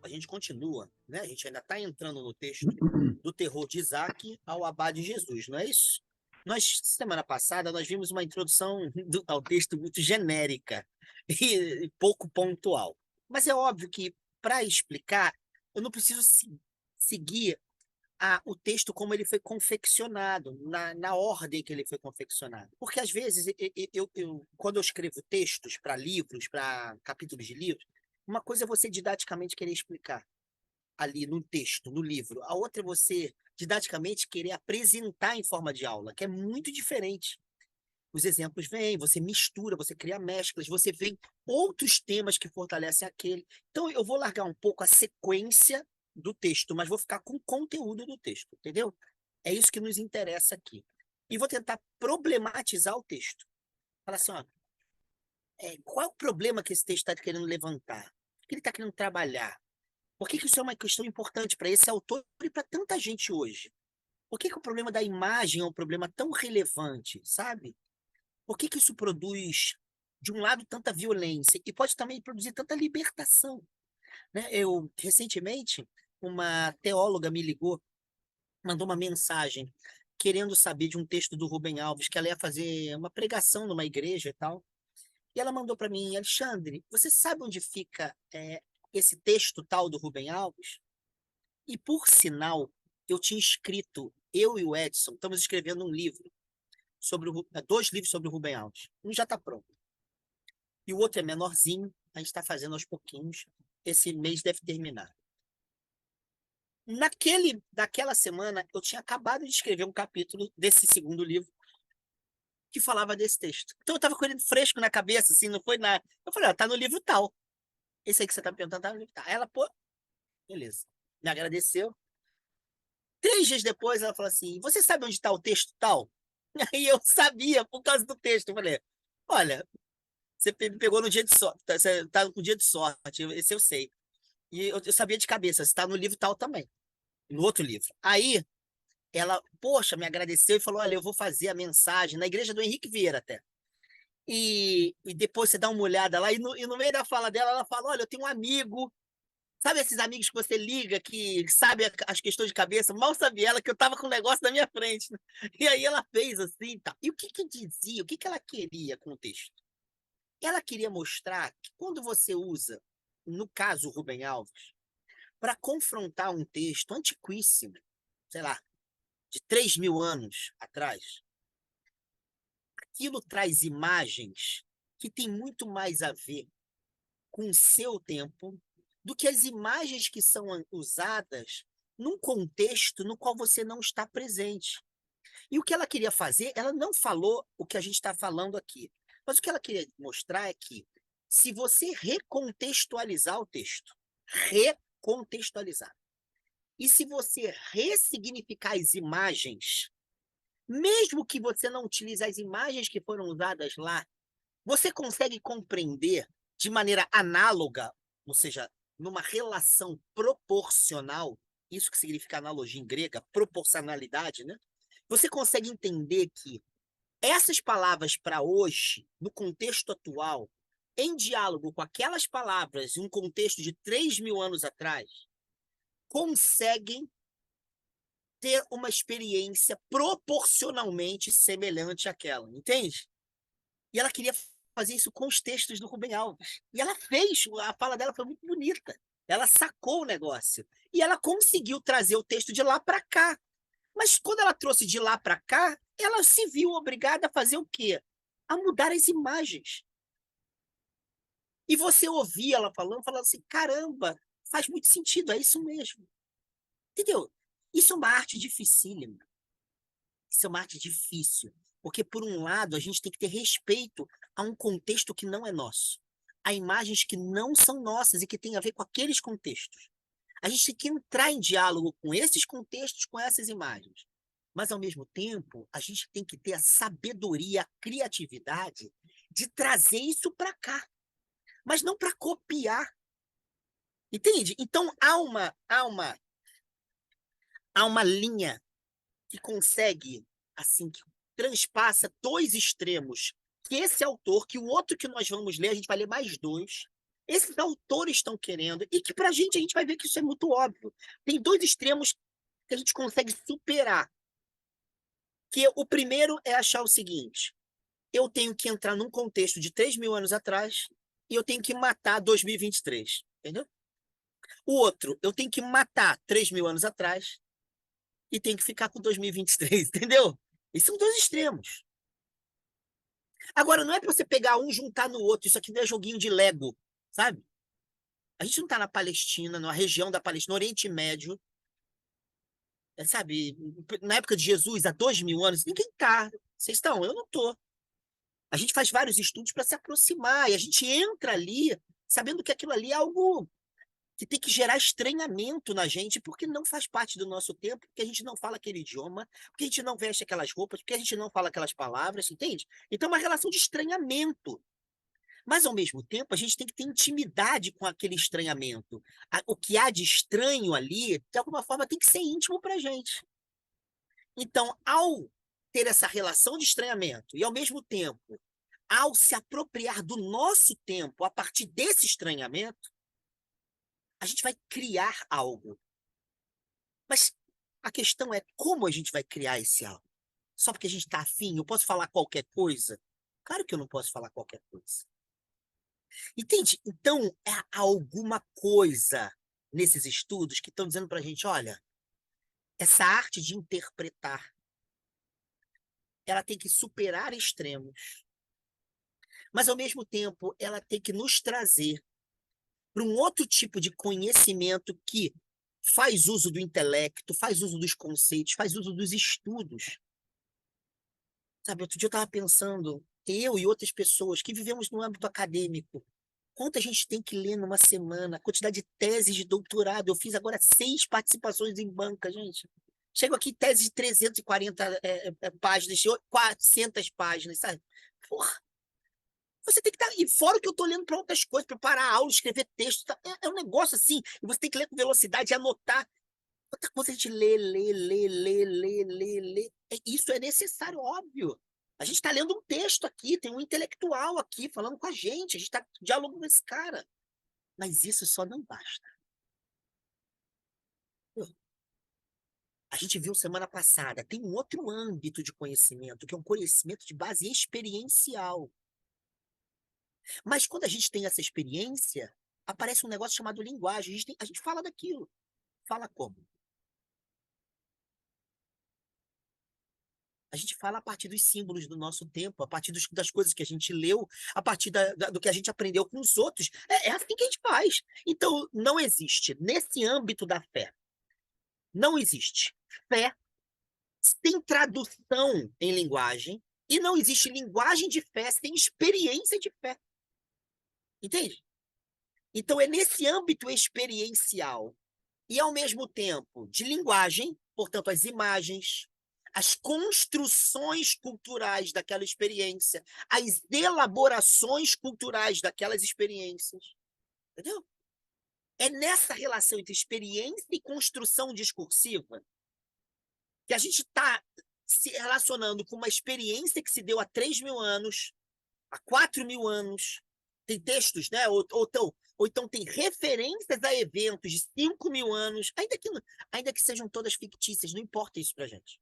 A gente continua, né? A gente ainda está entrando no texto do terror de Isaac ao abade Jesus, não é isso? Semana passada, nós vimos uma introdução ao texto muito genérica e pouco pontual. Mas é óbvio que, para explicar, eu não preciso seguir o texto como ele foi confeccionado, na ordem que ele foi confeccionado. Porque, às vezes, quando eu escrevo textos para livros, para capítulos de livros, uma coisa é você didaticamente querer explicar ali no texto, no livro. A outra é você didaticamente querer apresentar em forma de aula, que é muito diferente. Os exemplos vêm, você mistura, você cria mesclas, você vê outros temas que fortalecem aquele. Então, eu vou largar um pouco a sequência do texto, mas vou ficar com o conteúdo do texto, entendeu? É isso que nos interessa aqui. E vou tentar problematizar o texto. Falar assim, ó, qual é o problema que esse texto está querendo levantar? O que ele está querendo trabalhar? Por que isso é uma questão importante para esse autor e para tanta gente hoje? Por que o problema da imagem é um problema tão relevante, sabe? Por que isso produz, de um lado, tanta violência e pode também produzir tanta libertação, né? Recentemente, uma teóloga me ligou, mandou uma mensagem querendo saber de um texto do Rubem Alves, que ela ia fazer uma pregação numa igreja e tal. E ela mandou para mim, Alexandre, você sabe onde fica esse texto tal do Rubem Alves? E, por sinal, eu tinha escrito, eu e o Edson, estamos escrevendo um livro dois livros sobre o Rubem Alves. Um já está pronto. E o outro é menorzinho, a gente está fazendo aos pouquinhos. Esse mês deve terminar. Daquela semana, eu tinha acabado de escrever um capítulo desse segundo livro que falava desse texto. Então eu estava com ele fresco na cabeça, assim, não foi nada. Eu falei, ó, tá no livro tal. Esse aí que você está perguntando tá no livro tal. Aí ela, pô, beleza. Me agradeceu. 3 dias depois, ela falou assim, você sabe onde está o texto tal? Aí eu sabia, por causa do texto. Eu falei, olha, você me pegou no dia de sorte, você tá com dia de sorte, esse eu sei. E eu sabia de cabeça, você está no livro tal também, no outro livro. Aí ela, poxa, me agradeceu e falou: olha, eu vou fazer a mensagem na igreja do Henrique Vieira até. E depois você dá uma olhada lá, e no meio da fala dela, ela fala: olha, eu tenho um amigo, sabe esses amigos que você liga, que sabe as questões de cabeça? Mal sabia ela que eu estava com o negócio na minha frente, né? E aí ela fez assim, tá. E o que que dizia, o que que ela queria com o texto? Ela queria mostrar que quando você usa, no caso Rubem Alves, para confrontar um texto antiquíssimo, sei lá, de 3.000 anos atrás, aquilo traz imagens que têm muito mais a ver com o seu tempo do que as imagens que são usadas num contexto no qual você não está presente. E o que ela queria fazer, ela não falou o que a gente está falando aqui, mas o que ela queria mostrar é que, se você recontextualizar o texto, recontextualizar, e se você ressignificar as imagens, mesmo que você não utilize as imagens que foram usadas lá, você consegue compreender de maneira análoga, ou seja, numa relação proporcional, isso que significa analogia em grega, proporcionalidade, né? Você consegue entender que essas palavras para hoje, no contexto atual, em diálogo com aquelas palavras em um contexto de 3.000 anos atrás, conseguem ter uma experiência proporcionalmente semelhante àquela, entende? E ela queria fazer isso com os textos do Rubem Alves. E ela fez, a fala dela foi muito bonita. Ela sacou o negócio. E ela conseguiu trazer o texto de lá para cá. Mas quando ela trouxe de lá para cá, ela se viu obrigada a fazer o quê? A mudar as imagens. E você ouvia ela falando assim, caramba, faz muito sentido, é isso mesmo. Entendeu? Isso é uma arte dificílima. Isso é uma arte difícil. Porque, por um lado, a gente tem que ter respeito a um contexto que não é nosso. A imagens que não são nossas e que têm a ver com aqueles contextos. A gente tem que entrar em diálogo com esses contextos, com essas imagens. Mas, ao mesmo tempo, a gente tem que ter a sabedoria, a criatividade de trazer isso para cá, mas não para copiar. Entende? Então, há uma linha que consegue, assim, que transpassa dois extremos. Que esse autor, que o outro que nós vamos ler, a gente vai ler mais dois. Esses autores estão querendo, e que para a gente vai ver que isso é muito óbvio. Tem dois extremos que a gente consegue superar. Que o primeiro é achar o seguinte: eu tenho que entrar num contexto de 3.000 anos atrás e eu tenho que matar 2023, entendeu? O outro, eu tenho que matar 3.000 anos atrás e tenho que ficar com 2023, entendeu? Esses são dois extremos. Agora, não é para você pegar um e juntar no outro, isso aqui não é joguinho de Lego, sabe? A gente não está na Palestina, na região da Palestina, no Oriente Médio, sabe? Na época de Jesus, há 2.000 anos, ninguém tá. Vocês estão, eu não tô. A gente faz vários estudos para se aproximar e a gente entra ali sabendo que aquilo ali é algo que tem que gerar estranhamento na gente, porque não faz parte do nosso tempo, porque a gente não fala aquele idioma, porque a gente não veste aquelas roupas, porque a gente não fala aquelas palavras, entende? Então é uma relação de estranhamento. Mas, ao mesmo tempo, a gente tem que ter intimidade com aquele estranhamento. O que há de estranho ali, de alguma forma, tem que ser íntimo para a gente. Então, ao ter essa relação de estranhamento e, ao mesmo tempo, ao se apropriar do nosso tempo a partir desse estranhamento, a gente vai criar algo. Mas a questão é como a gente vai criar esse algo? Só porque a gente está afim? Eu posso falar qualquer coisa? Claro que eu não posso falar qualquer coisa. Entende? Então, há alguma coisa nesses estudos que estão dizendo para a gente: olha, essa arte de interpretar, ela tem que superar extremos, mas, ao mesmo tempo, ela tem que nos trazer para um outro tipo de conhecimento que faz uso do intelecto, faz uso dos conceitos, faz uso dos estudos. Sabe, outro dia eu estava pensando, eu e outras pessoas que vivemos no âmbito acadêmico, quanto a gente tem que ler numa semana, a quantidade de teses de doutorado. Eu fiz agora 6 participações em banca, gente. Chego aqui, tese de 340 páginas, 400 páginas, sabe? Porra, você tem que estar. E fora que eu estou lendo para outras coisas, preparar aula, escrever texto. Tá? É um negócio assim. E você tem que ler com velocidade e anotar. Outra coisa a gente lê, lê, lê, lê, lê, lê, lê. Isso é necessário, óbvio. A gente está lendo um texto aqui, tem um intelectual aqui falando com a gente está dialogando com esse cara. Mas isso só não basta. A gente viu semana passada, tem um outro âmbito de conhecimento, que é um conhecimento de base experiencial. Mas quando a gente tem essa experiência, aparece um negócio chamado linguagem. A gente fala daquilo. Fala como? A gente fala a partir dos símbolos do nosso tempo, a partir das coisas que a gente leu, a partir do que a gente aprendeu com os outros. É assim que a gente faz. Então, não existe, nesse âmbito da fé, não existe fé sem tradução em linguagem, e não existe linguagem de fé sem experiência de fé. Entende? Então, é nesse âmbito experiencial e, ao mesmo tempo, de linguagem, portanto, as imagens, as construções culturais daquela experiência, as elaborações culturais daquelas experiências. Entendeu? É nessa relação entre experiência e construção discursiva que a gente está se relacionando com uma experiência que se deu há 3.000 anos, há 4.000 anos. Tem textos, né? Ou então tem referências a eventos de 5.000 anos, ainda que sejam todas fictícias, não importa isso para a gente.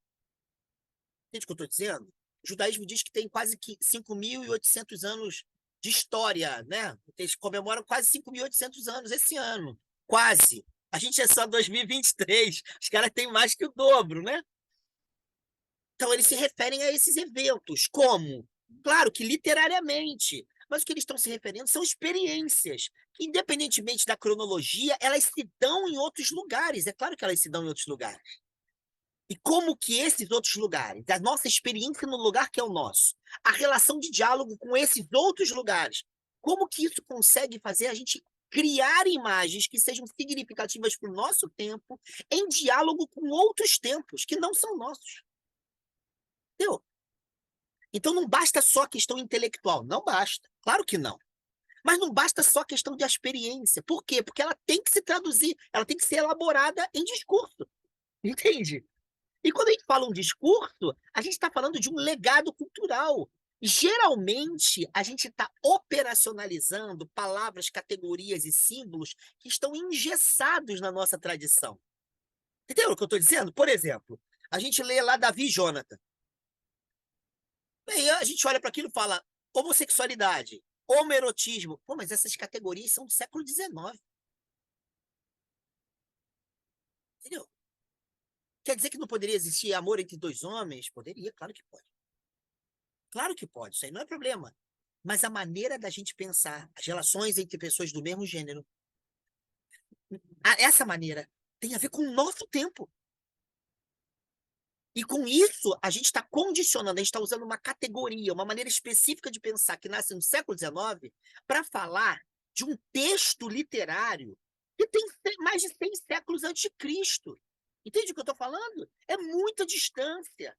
Entende o que eu estou dizendo? O judaísmo diz que tem quase 5.800 anos de história, né? Eles comemoram quase 5.800 anos esse ano. Quase. A gente é só 2023. Os caras têm mais que o dobro, né? Então, eles se referem a esses eventos. Como? Claro que literariamente. Mas o que eles estão se referindo são experiências, que, independentemente da cronologia, elas se dão em outros lugares. É claro que elas se dão em outros lugares. E como que esses outros lugares, a nossa experiência no lugar que é o nosso, a relação de diálogo com esses outros lugares, como que isso consegue fazer a gente criar imagens que sejam significativas para o nosso tempo, em diálogo com outros tempos que não são nossos. Entendeu? Então não basta só a questão intelectual, não basta. Claro que não. Mas não basta só a questão de experiência. Por quê? Porque ela tem que se traduzir, ela tem que ser elaborada em discurso. Entende? E quando a gente fala um discurso, a gente está falando de um legado cultural. Geralmente, a gente está operacionalizando palavras, categorias e símbolos que estão engessados na nossa tradição. Entendeu o que eu estou dizendo? Por exemplo, a gente lê lá Davi e Jônatan. Aí a gente olha para aquilo e fala homossexualidade, homoerotismo. Pô, mas essas categorias são do século XIX. Entendeu? Quer dizer que não poderia existir amor entre dois homens? Poderia, claro que pode. Claro que pode, isso aí não é problema. Mas a maneira da gente pensar as relações entre pessoas do mesmo gênero, essa maneira tem a ver com o nosso tempo. E com isso, a gente está condicionando, a gente está usando uma categoria, uma maneira específica de pensar que nasce no século XIX para falar de um texto literário que tem mais de 100 séculos antes de Cristo. Entende o que eu estou falando? É muita distância.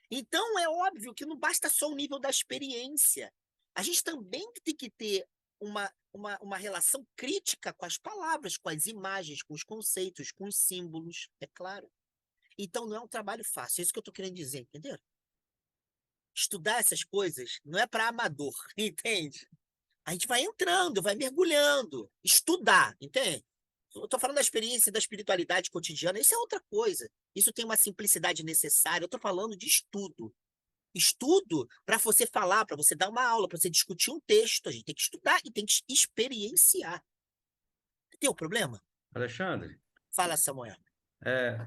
Então, é óbvio que não basta só o nível da experiência. A gente também tem que ter uma relação crítica com as palavras, com as imagens, com os conceitos, com os símbolos, é claro. Então, não é um trabalho fácil, é isso que eu estou querendo dizer, entendeu? Estudar essas coisas não é para amador, entende? A gente vai entrando, vai mergulhando, estudar, entende? Eu estou falando da experiência da espiritualidade cotidiana, isso é outra coisa. Isso tem uma simplicidade necessária. Eu estou falando de estudo. Estudo para você falar, para você dar uma aula, para você discutir um texto. A gente tem que estudar e tem que experienciar. Tem o problema? Alexandre, Fala, Samuel.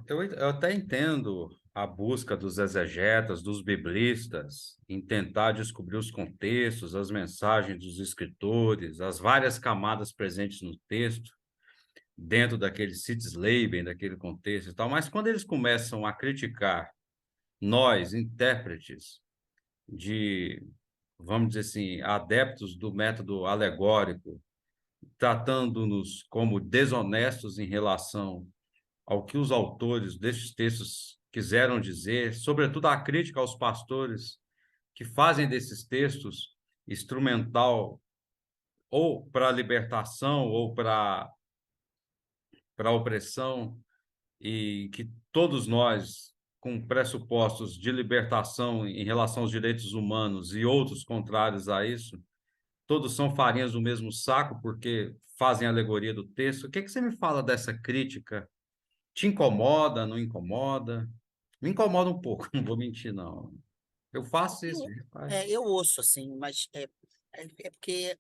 eu até entendo a busca dos exegetas, dos biblistas, em tentar descobrir os contextos, as mensagens dos escritores, as várias camadas presentes no texto, dentro daquele Sitzleben, daquele contexto e tal, mas quando eles começam a criticar nós, intérpretes de, vamos dizer assim, adeptos do método alegórico, tratando-nos como desonestos em relação ao que os autores destes textos quiseram dizer, sobretudo a crítica aos pastores que fazem desses textos instrumental ou para a libertação ou para a opressão, e que todos nós, com pressupostos de libertação em relação aos direitos humanos e outros contrários a isso, todos são farinhas do mesmo saco porque fazem alegoria do texto. O que que você me fala dessa crítica? Te incomoda, não incomoda? Me incomoda um pouco, não vou mentir, não. Eu faço isso, Eu, faz. eu ouço, assim, mas é porque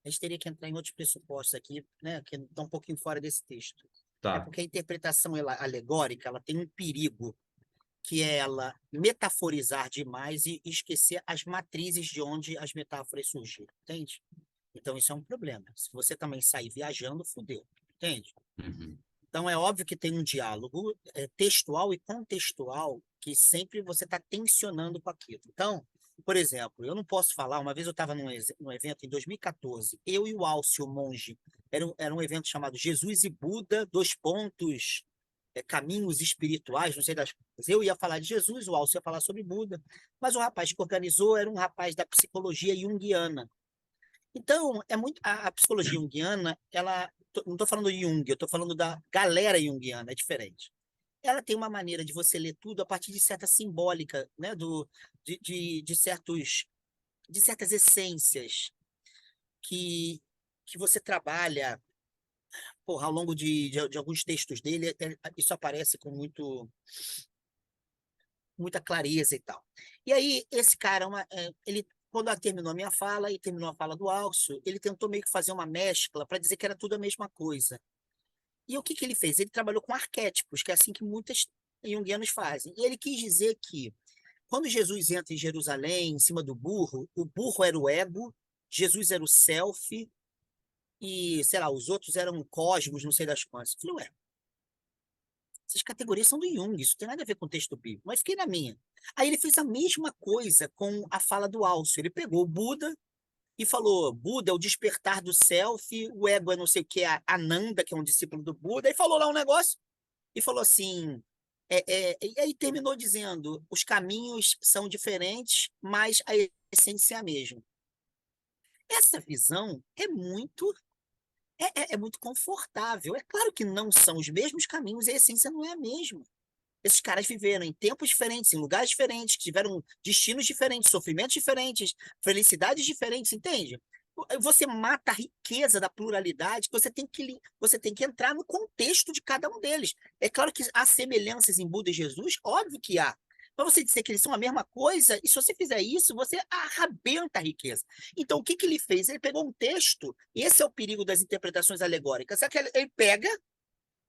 a gente teria que entrar em outros pressupostos aqui, né, que estão um pouquinho fora desse texto. É Tá. porque a interpretação alegórica ela tem um perigo, que é ela metaforizar demais e esquecer as matrizes de onde as metáforas surgiram, entende? Então, isso é um problema. Se você também sair viajando, fudeu, entende? Uhum. Então, é óbvio que tem um diálogo textual e contextual que sempre você está tensionando com aquilo. Então, por exemplo, eu não posso falar. Uma vez eu estava num evento em 2014, eu e o Alcio Monge, era um evento chamado Jesus e Buda, dois pontos, caminhos espirituais, não sei das coisas. Eu ia falar de Jesus, o Alcio ia falar sobre Buda, mas o rapaz que organizou era um rapaz da psicologia junguiana. Então, a psicologia junguiana, não estou falando de Jung, eu estou falando da galera junguiana, é diferente. Ela tem uma maneira de você ler tudo a partir de certa simbólica, né, de certas essências que você trabalha, porra, ao longo de alguns textos dele, isso aparece com muita clareza e tal. E aí, esse cara, ele, quando ela terminou a minha fala e terminou a fala do Alcio, ele tentou meio que fazer uma mescla para dizer que era tudo a mesma coisa. E o que que ele fez? Ele trabalhou com arquétipos, que é assim que muitas junguianos fazem. E ele quis dizer que quando Jesus entra em Jerusalém, em cima do burro, o burro era o ego, Jesus era o self, e, sei lá, os outros eram cosmos, não sei das quantas. Eu falei, ué, essas categorias são do Jung, isso tem nada a ver com o texto bíblico, mas fiquei na minha. Aí ele fez a mesma coisa com a fala do Alcio. Ele pegou o Buda e falou: Buda é o despertar do self, o ego é não sei o que, a Ananda, que é um discípulo do Buda, e falou lá um negócio e falou assim: E aí terminou dizendo: os caminhos são diferentes, mas a essência é a mesma. Essa visão é muito confortável. É claro que não são os mesmos caminhos e a essência não é a mesma. Esses caras viveram em tempos diferentes, em lugares diferentes, tiveram destinos diferentes, sofrimentos diferentes, felicidades diferentes, entende? Você mata a riqueza da pluralidade, você tem que entrar no contexto de cada um deles. É claro que há semelhanças em Buda e Jesus, óbvio que há. Para você dizer que eles são a mesma coisa, e se você fizer isso, você arrebenta a riqueza. Então, o que que ele fez? Ele pegou um texto, e esse é o perigo das interpretações alegóricas, é que ele pega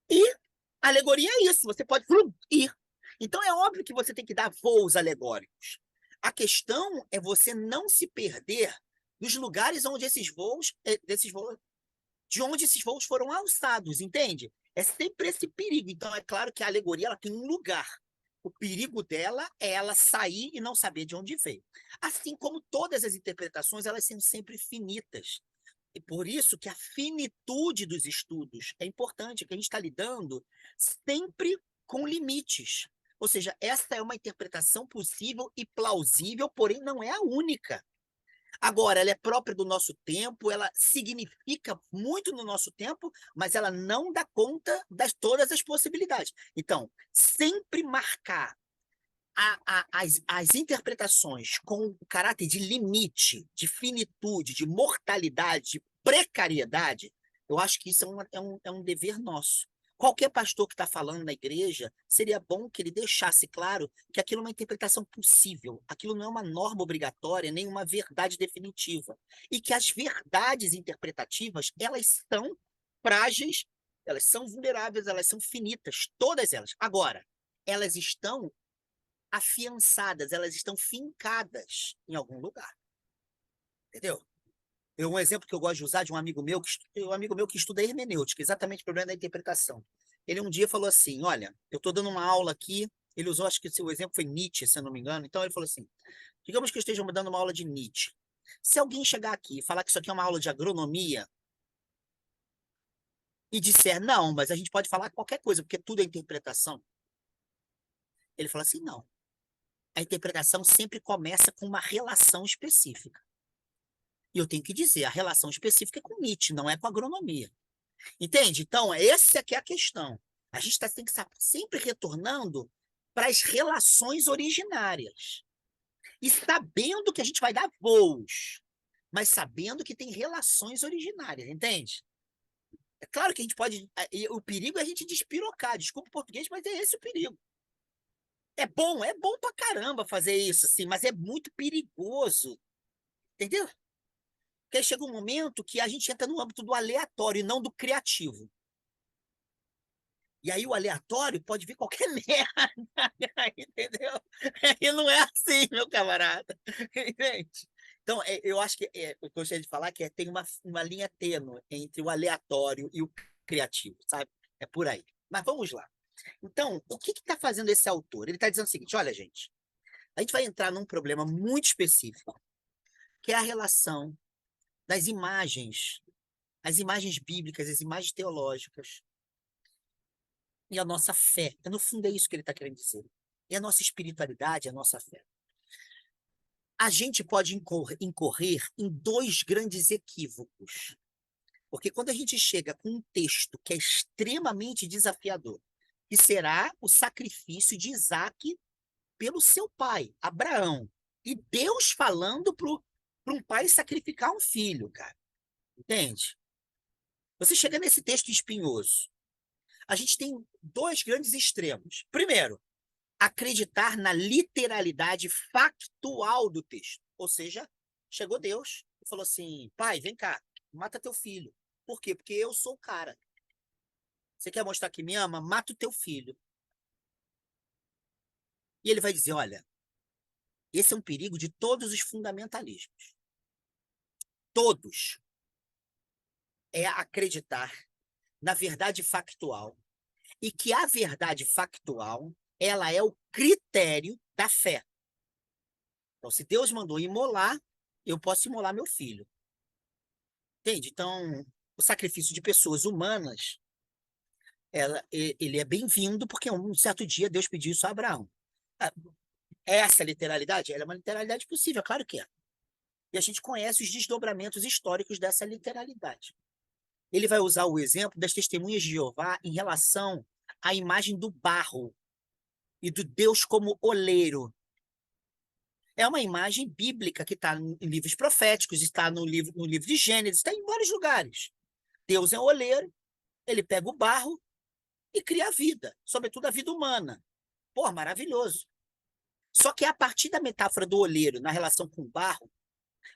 e a alegoria é isso, você pode ir. Então é óbvio que você tem que dar voos alegóricos. A questão é você não se perder nos lugares onde de onde esses voos foram alçados, entende? É sempre esse perigo. Então é claro que a alegoria ela tem um lugar. O perigo dela é ela sair e não saber de onde veio. Assim como todas as interpretações, elas são sempre finitas. E por isso que a finitude dos estudos é importante, que a gente está lidando sempre com limites. Ou seja, essa é uma interpretação possível e plausível, porém não é a única. Agora, ela é própria do nosso tempo, ela significa muito no nosso tempo, mas ela não dá conta de todas as possibilidades. Então, sempre marcar as interpretações com o caráter de limite, de finitude, de mortalidade, de precariedade, eu acho que isso é um dever nosso. Qualquer pastor que está falando na igreja, seria bom que ele deixasse claro que aquilo é uma interpretação possível, aquilo não é uma norma obrigatória, nem uma verdade definitiva. E que as verdades interpretativas, elas são frágeis, elas são vulneráveis, elas são finitas, todas elas. Agora, elas estão afiançadas, elas estão fincadas em algum lugar. Entendeu? Um exemplo que eu gosto de usar de um amigo meu que estuda hermenêutica, exatamente o problema da interpretação. Ele um dia falou assim: olha, eu estou dando uma aula aqui. Ele usou, acho que o exemplo foi Nietzsche, se eu não me engano. Então ele falou assim: digamos que eu esteja dando uma aula de Nietzsche. Se alguém chegar aqui e falar que isso aqui é uma aula de agronomia e disser não, mas a gente pode falar qualquer coisa, porque tudo é interpretação. Ele falou assim: não. A interpretação sempre começa com uma relação específica. E eu tenho que dizer, a relação específica é com Nietzsche, não é com agronomia. Entende? Então, essa é que é a questão. A gente tem que estar sempre retornando para as relações originárias. E sabendo que a gente vai dar voos, mas sabendo que tem relações originárias, entende? É claro que a gente pode. O perigo é a gente despirocar. Desculpa o português, mas é esse o perigo. É bom pra caramba fazer isso, assim, mas é muito perigoso. Entendeu? Porque aí chega um momento que a gente entra no âmbito do aleatório e não do criativo. E aí o aleatório pode vir qualquer merda, entendeu? E não é assim, meu camarada. Entende? Então, eu acho que eu gostaria de falar que tem uma linha tênue entre o aleatório e o criativo, sabe? É por aí. Mas vamos lá. Então, o que está fazendo esse autor? Ele está dizendo o seguinte: olha, gente, a gente vai entrar num problema muito específico, que é a relação das imagens, as imagens bíblicas, as imagens teológicas, e a nossa fé. No fundo, é isso que ele está querendo dizer. E a nossa espiritualidade, a nossa fé. A gente pode incorrer em dois grandes equívocos. Porque quando a gente chega com um texto que é extremamente desafiador, que será o sacrifício de Isaac pelo seu pai, Abraão, e Deus falando para um pai sacrificar um filho, cara. Entende? Você chega nesse texto espinhoso. A gente tem dois grandes extremos. Primeiro, acreditar na literalidade factual do texto. Ou seja, chegou Deus e falou assim: pai, vem cá, mata teu filho. Por quê? Porque eu sou o cara. Você quer mostrar que me ama? Mata o teu filho. E ele vai dizer: olha, esse é um perigo de todos os fundamentalismos. Todos. É acreditar na verdade factual e que a verdade factual ela é o critério da fé. Então, se Deus mandou imolar, eu posso imolar meu filho. Entende? Então, o sacrifício de pessoas humanas ele é bem-vindo, porque um certo dia Deus pediu isso a Abraão. Ah, essa literalidade, ela é uma literalidade possível, claro que é. E a gente conhece os desdobramentos históricos dessa literalidade. Ele vai usar o exemplo das testemunhas de Jeová em relação à imagem do barro e do Deus como oleiro. É uma imagem bíblica que está em livros proféticos, está no livro de Gênesis, está em vários lugares. Deus é um oleiro, ele pega o barro e cria a vida, sobretudo a vida humana. Pô, maravilhoso. Só que é a partir da metáfora do oleiro na relação com o barro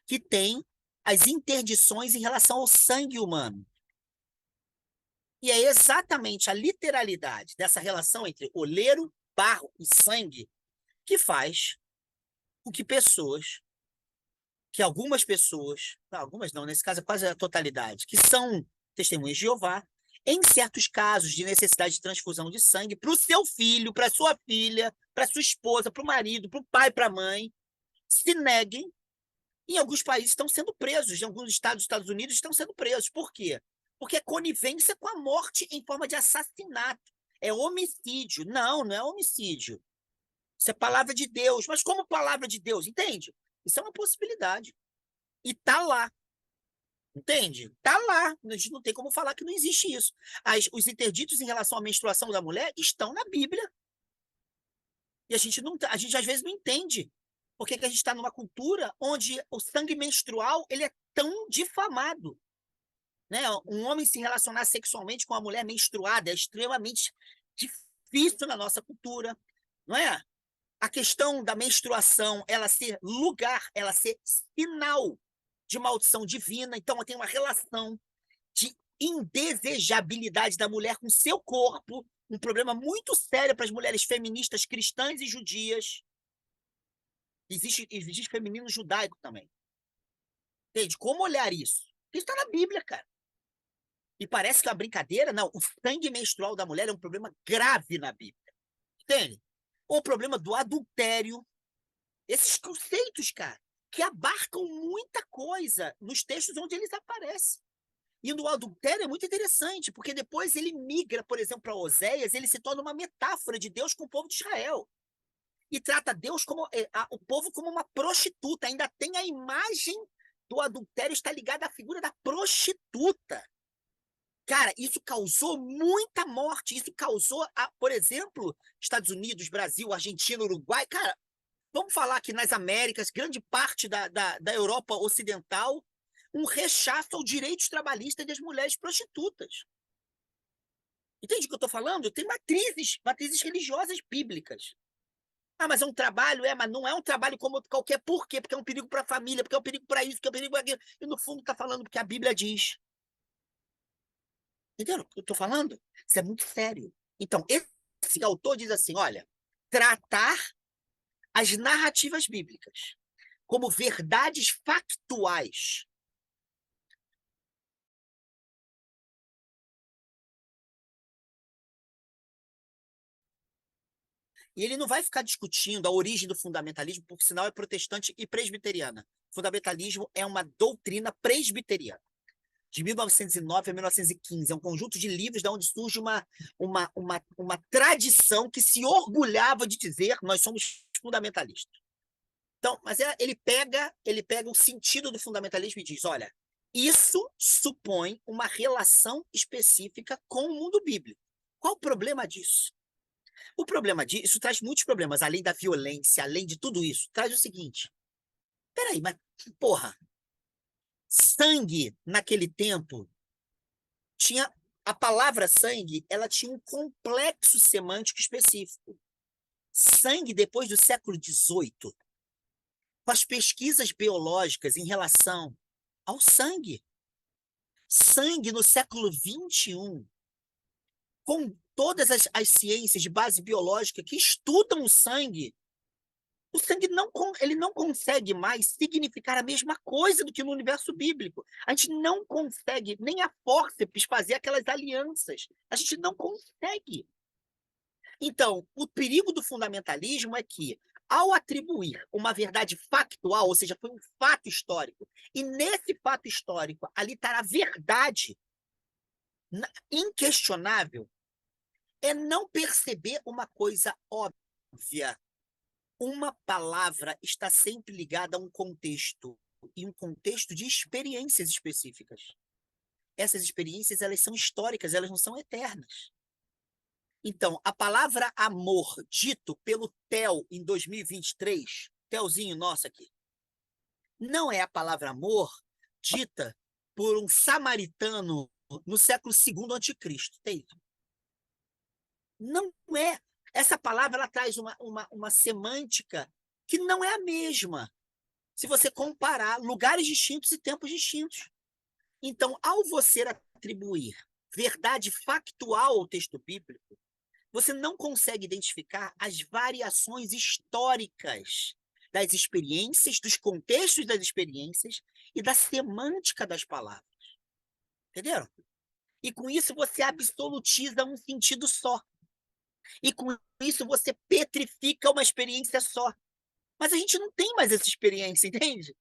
que tem as interdições em relação ao sangue humano. E é exatamente a literalidade dessa relação entre oleiro, barro e sangue que faz com que algumas pessoas, não, algumas não, nesse caso é quase a totalidade, que são testemunhas de Jeová, em certos casos de necessidade de transfusão de sangue, para o seu filho, para sua filha, para sua esposa, para o marido, para o pai, para a mãe, se neguem. Em alguns países estão sendo presos, em alguns estados dos Estados Unidos estão sendo presos. Por quê? Porque é conivência com a morte em forma de assassinato. É homicídio. Não, não é homicídio. Isso é palavra de Deus. Mas como palavra de Deus? Entende? Isso é uma possibilidade. E tá lá. Entende? Tá lá. A gente não tem como falar que não existe isso. Os interditos em relação à menstruação da mulher estão na Bíblia. E a gente às vezes não entende. Por que que a gente está numa cultura onde o sangue menstrual ele é tão difamado? Né? Um homem se relacionar sexualmente com uma mulher menstruada é extremamente difícil na nossa cultura, não é? A questão da menstruação, ela ser lugar, ela ser sinal de maldição divina, então tem uma relação de indesejabilidade da mulher com seu corpo, um problema muito sério para as mulheres feministas cristãs e judias. Existe feminino judaico também. Entende? Como olhar isso? Isso está na Bíblia, cara. E parece que é uma brincadeira. Não, o sangue menstrual da mulher é um problema grave na Bíblia. Entende? O problema do adultério. Esses conceitos, cara, que abarcam muita coisa nos textos onde eles aparecem. E no adultério é muito interessante, porque depois ele migra, por exemplo, para Oséias, ele se torna uma metáfora de Deus com o povo de Israel. E trata Deus como o povo como uma prostituta. Ainda tem a imagem do adultério está ligada à figura da prostituta. Cara, isso causou muita morte. Isso causou, por exemplo, Estados Unidos, Brasil, Argentina, Uruguai. Cara, vamos falar que nas Américas, grande parte da Europa Ocidental, um rechaço ao direitos trabalhistas das mulheres prostitutas. Entende o que eu estou falando? Tem matrizes religiosas bíblicas. Ah, mas é um trabalho? Mas não é um trabalho como qualquer. Por quê? Porque é um perigo para a família, porque é um perigo para isso, porque é um perigo para aquilo. E no fundo está falando porque a Bíblia diz. Entendeu o que eu estou falando? Isso é muito sério. Então, esse autor diz assim: olha, tratar as narrativas bíblicas como verdades factuais. E ele não vai ficar discutindo a origem do fundamentalismo, porque senão é protestante e presbiteriana. O fundamentalismo é uma doutrina presbiteriana. De 1909 a 1915. É um conjunto de livros de onde surge uma tradição que se orgulhava de dizer nós somos fundamentalistas. Então, mas ele pega o sentido do fundamentalismo e diz, olha, isso supõe uma relação específica com o mundo bíblico. Qual o problema disso? O problema disso, isso traz muitos problemas, além da violência, além de tudo isso, traz o seguinte, peraí, mas porra, sangue naquele tempo tinha a palavra sangue, ela tinha um complexo semântico específico. Sangue depois do século XVIII, com as pesquisas biológicas em relação ao sangue. Sangue no século XXI, com todas as ciências de base biológica que estudam o sangue ele não consegue mais significar a mesma coisa do que no universo bíblico. A gente não consegue, nem a fórceps, fazer aquelas alianças. A gente não consegue. Então, o perigo do fundamentalismo é que, ao atribuir uma verdade factual, ou seja, foi um fato histórico, e nesse fato histórico ali está a verdade inquestionável, é não perceber uma coisa óbvia. Uma palavra está sempre ligada a um contexto, e um contexto de experiências específicas. Essas experiências, elas são históricas, elas não são eternas. Então, a palavra amor, dito pelo Theo em 2023, Theozinho nosso aqui, não é a palavra amor dita por um samaritano no século II a.C. Não é. Essa palavra ela traz uma semântica que não é a mesma, se você comparar lugares distintos e tempos distintos. Então, ao você atribuir verdade factual ao texto bíblico, você não consegue identificar as variações históricas das experiências, dos contextos das experiências e da semântica das palavras. Entenderam? E com isso você absolutiza um sentido só. E com isso você petrifica uma experiência só. Mas a gente não tem mais essa experiência, entende?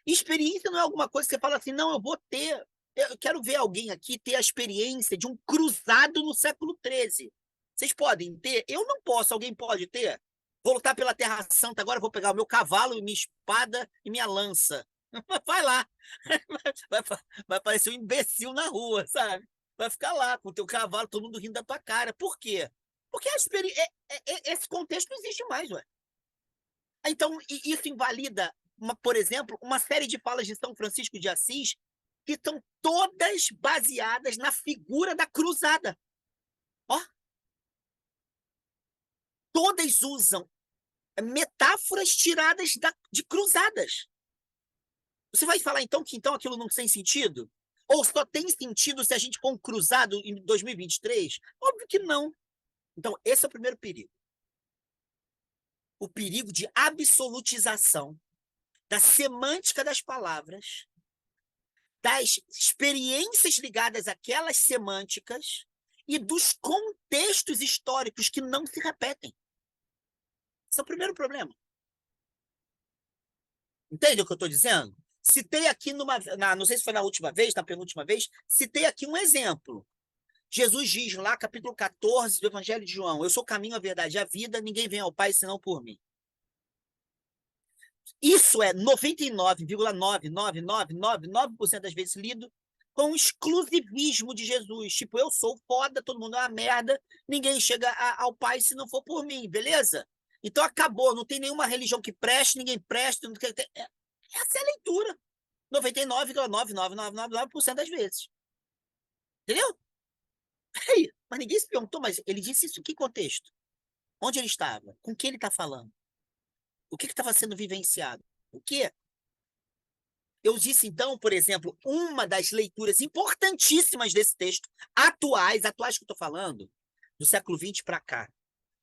Experiência não é alguma coisa que você fala assim, não, eu vou ter. Eu quero ver alguém aqui ter a experiência de um cruzado no século XIII. Vocês podem ter? Eu não posso. Alguém pode ter? Vou lutar pela Terra Santa agora, vou pegar o meu cavalo, minha espada e minha lança. Vai lá. Vai parecer um imbecil na rua, sabe? Vai ficar lá com o teu cavalo, todo mundo rindo da tua cara. Por quê? Porque esse contexto não existe mais, ué. Então, isso invalida, por exemplo, uma série de falas de São Francisco de Assis que estão todas baseadas na figura da cruzada. Ó, todas usam metáforas tiradas de cruzadas. Você vai falar então que então aquilo não tem sentido? Ou só tem sentido se a gente for um cruzado em 2023? Óbvio que não. Então, esse é o primeiro perigo. O perigo de absolutização da semântica das palavras, das experiências ligadas àquelas semânticas e dos contextos históricos que não se repetem. Esse é o primeiro problema. Entende o que eu estou dizendo? Citei aqui não sei se foi na última vez, na penúltima vez, citei aqui um exemplo. Jesus diz lá, capítulo 14 do Evangelho de João, eu sou o caminho, a verdade e a vida, ninguém vem ao Pai senão por mim. Isso é 99,99999% das vezes lido com exclusivismo de Jesus. Tipo, eu sou foda, todo mundo é uma merda, ninguém chega ao Pai se não for por mim, beleza? Então acabou, não tem nenhuma religião que preste, ninguém presta. Essa é a leitura. 99,99999% das vezes. Entendeu? Aí, mas ninguém se perguntou, mas ele disse isso em que contexto? Onde ele estava? Com quem ele está falando? O que estava sendo vivenciado? O quê? Eu disse, então, por exemplo, uma das leituras importantíssimas desse texto, atuais que eu estou falando, do século XX para cá,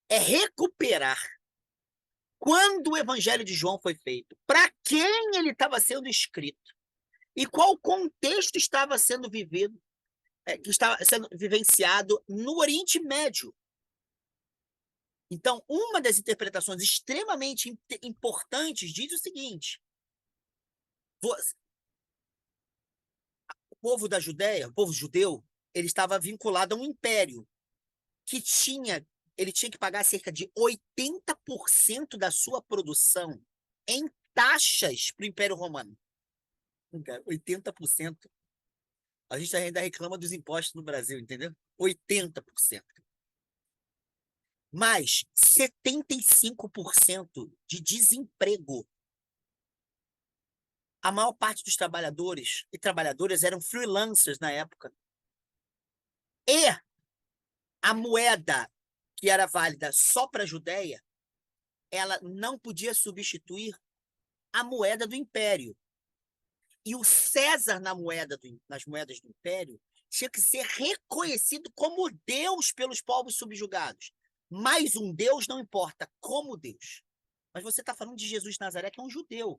é recuperar quando o Evangelho de João foi feito, para quem ele estava sendo escrito e qual contexto estava sendo vivido, que estava sendo vivenciado no Oriente Médio. Então, uma das interpretações extremamente importantes diz o seguinte: o povo da Judéia, o povo judeu, ele estava vinculado a um império que ele tinha que pagar cerca de 80% da sua produção em taxas para o Império Romano. 80%. A gente ainda reclama dos impostos no Brasil, entendeu? 80%. Mais 75% de desemprego. A maior parte dos trabalhadores e trabalhadoras eram freelancers na época. E a moeda que era válida só para a Judéia, ela não podia substituir a moeda do Império. E o César nas moedas do Império tinha que ser reconhecido como Deus pelos povos subjugados. Mais um Deus não importa, como Deus. Mas você está falando de Jesus de Nazaré, que é um judeu.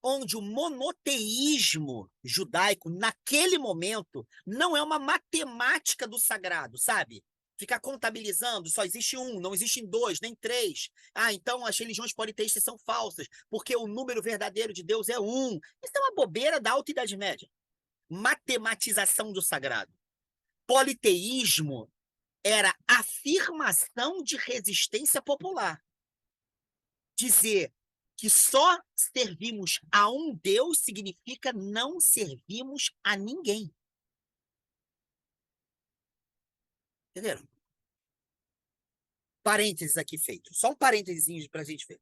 Onde o monoteísmo judaico, naquele momento, não é uma matemática do sagrado, sabe? Ficar contabilizando, só existe um, não existem dois, nem três. Ah, então as religiões politeístas são falsas, porque o número verdadeiro de Deus é um. Isso é uma bobeira da Alta Idade Média. Matematização do sagrado. Politeísmo era afirmação de resistência popular. Dizer que só servimos a um Deus significa não servimos a ninguém. Entenderam? Parênteses aqui feito. Só um parênteses para a gente ver.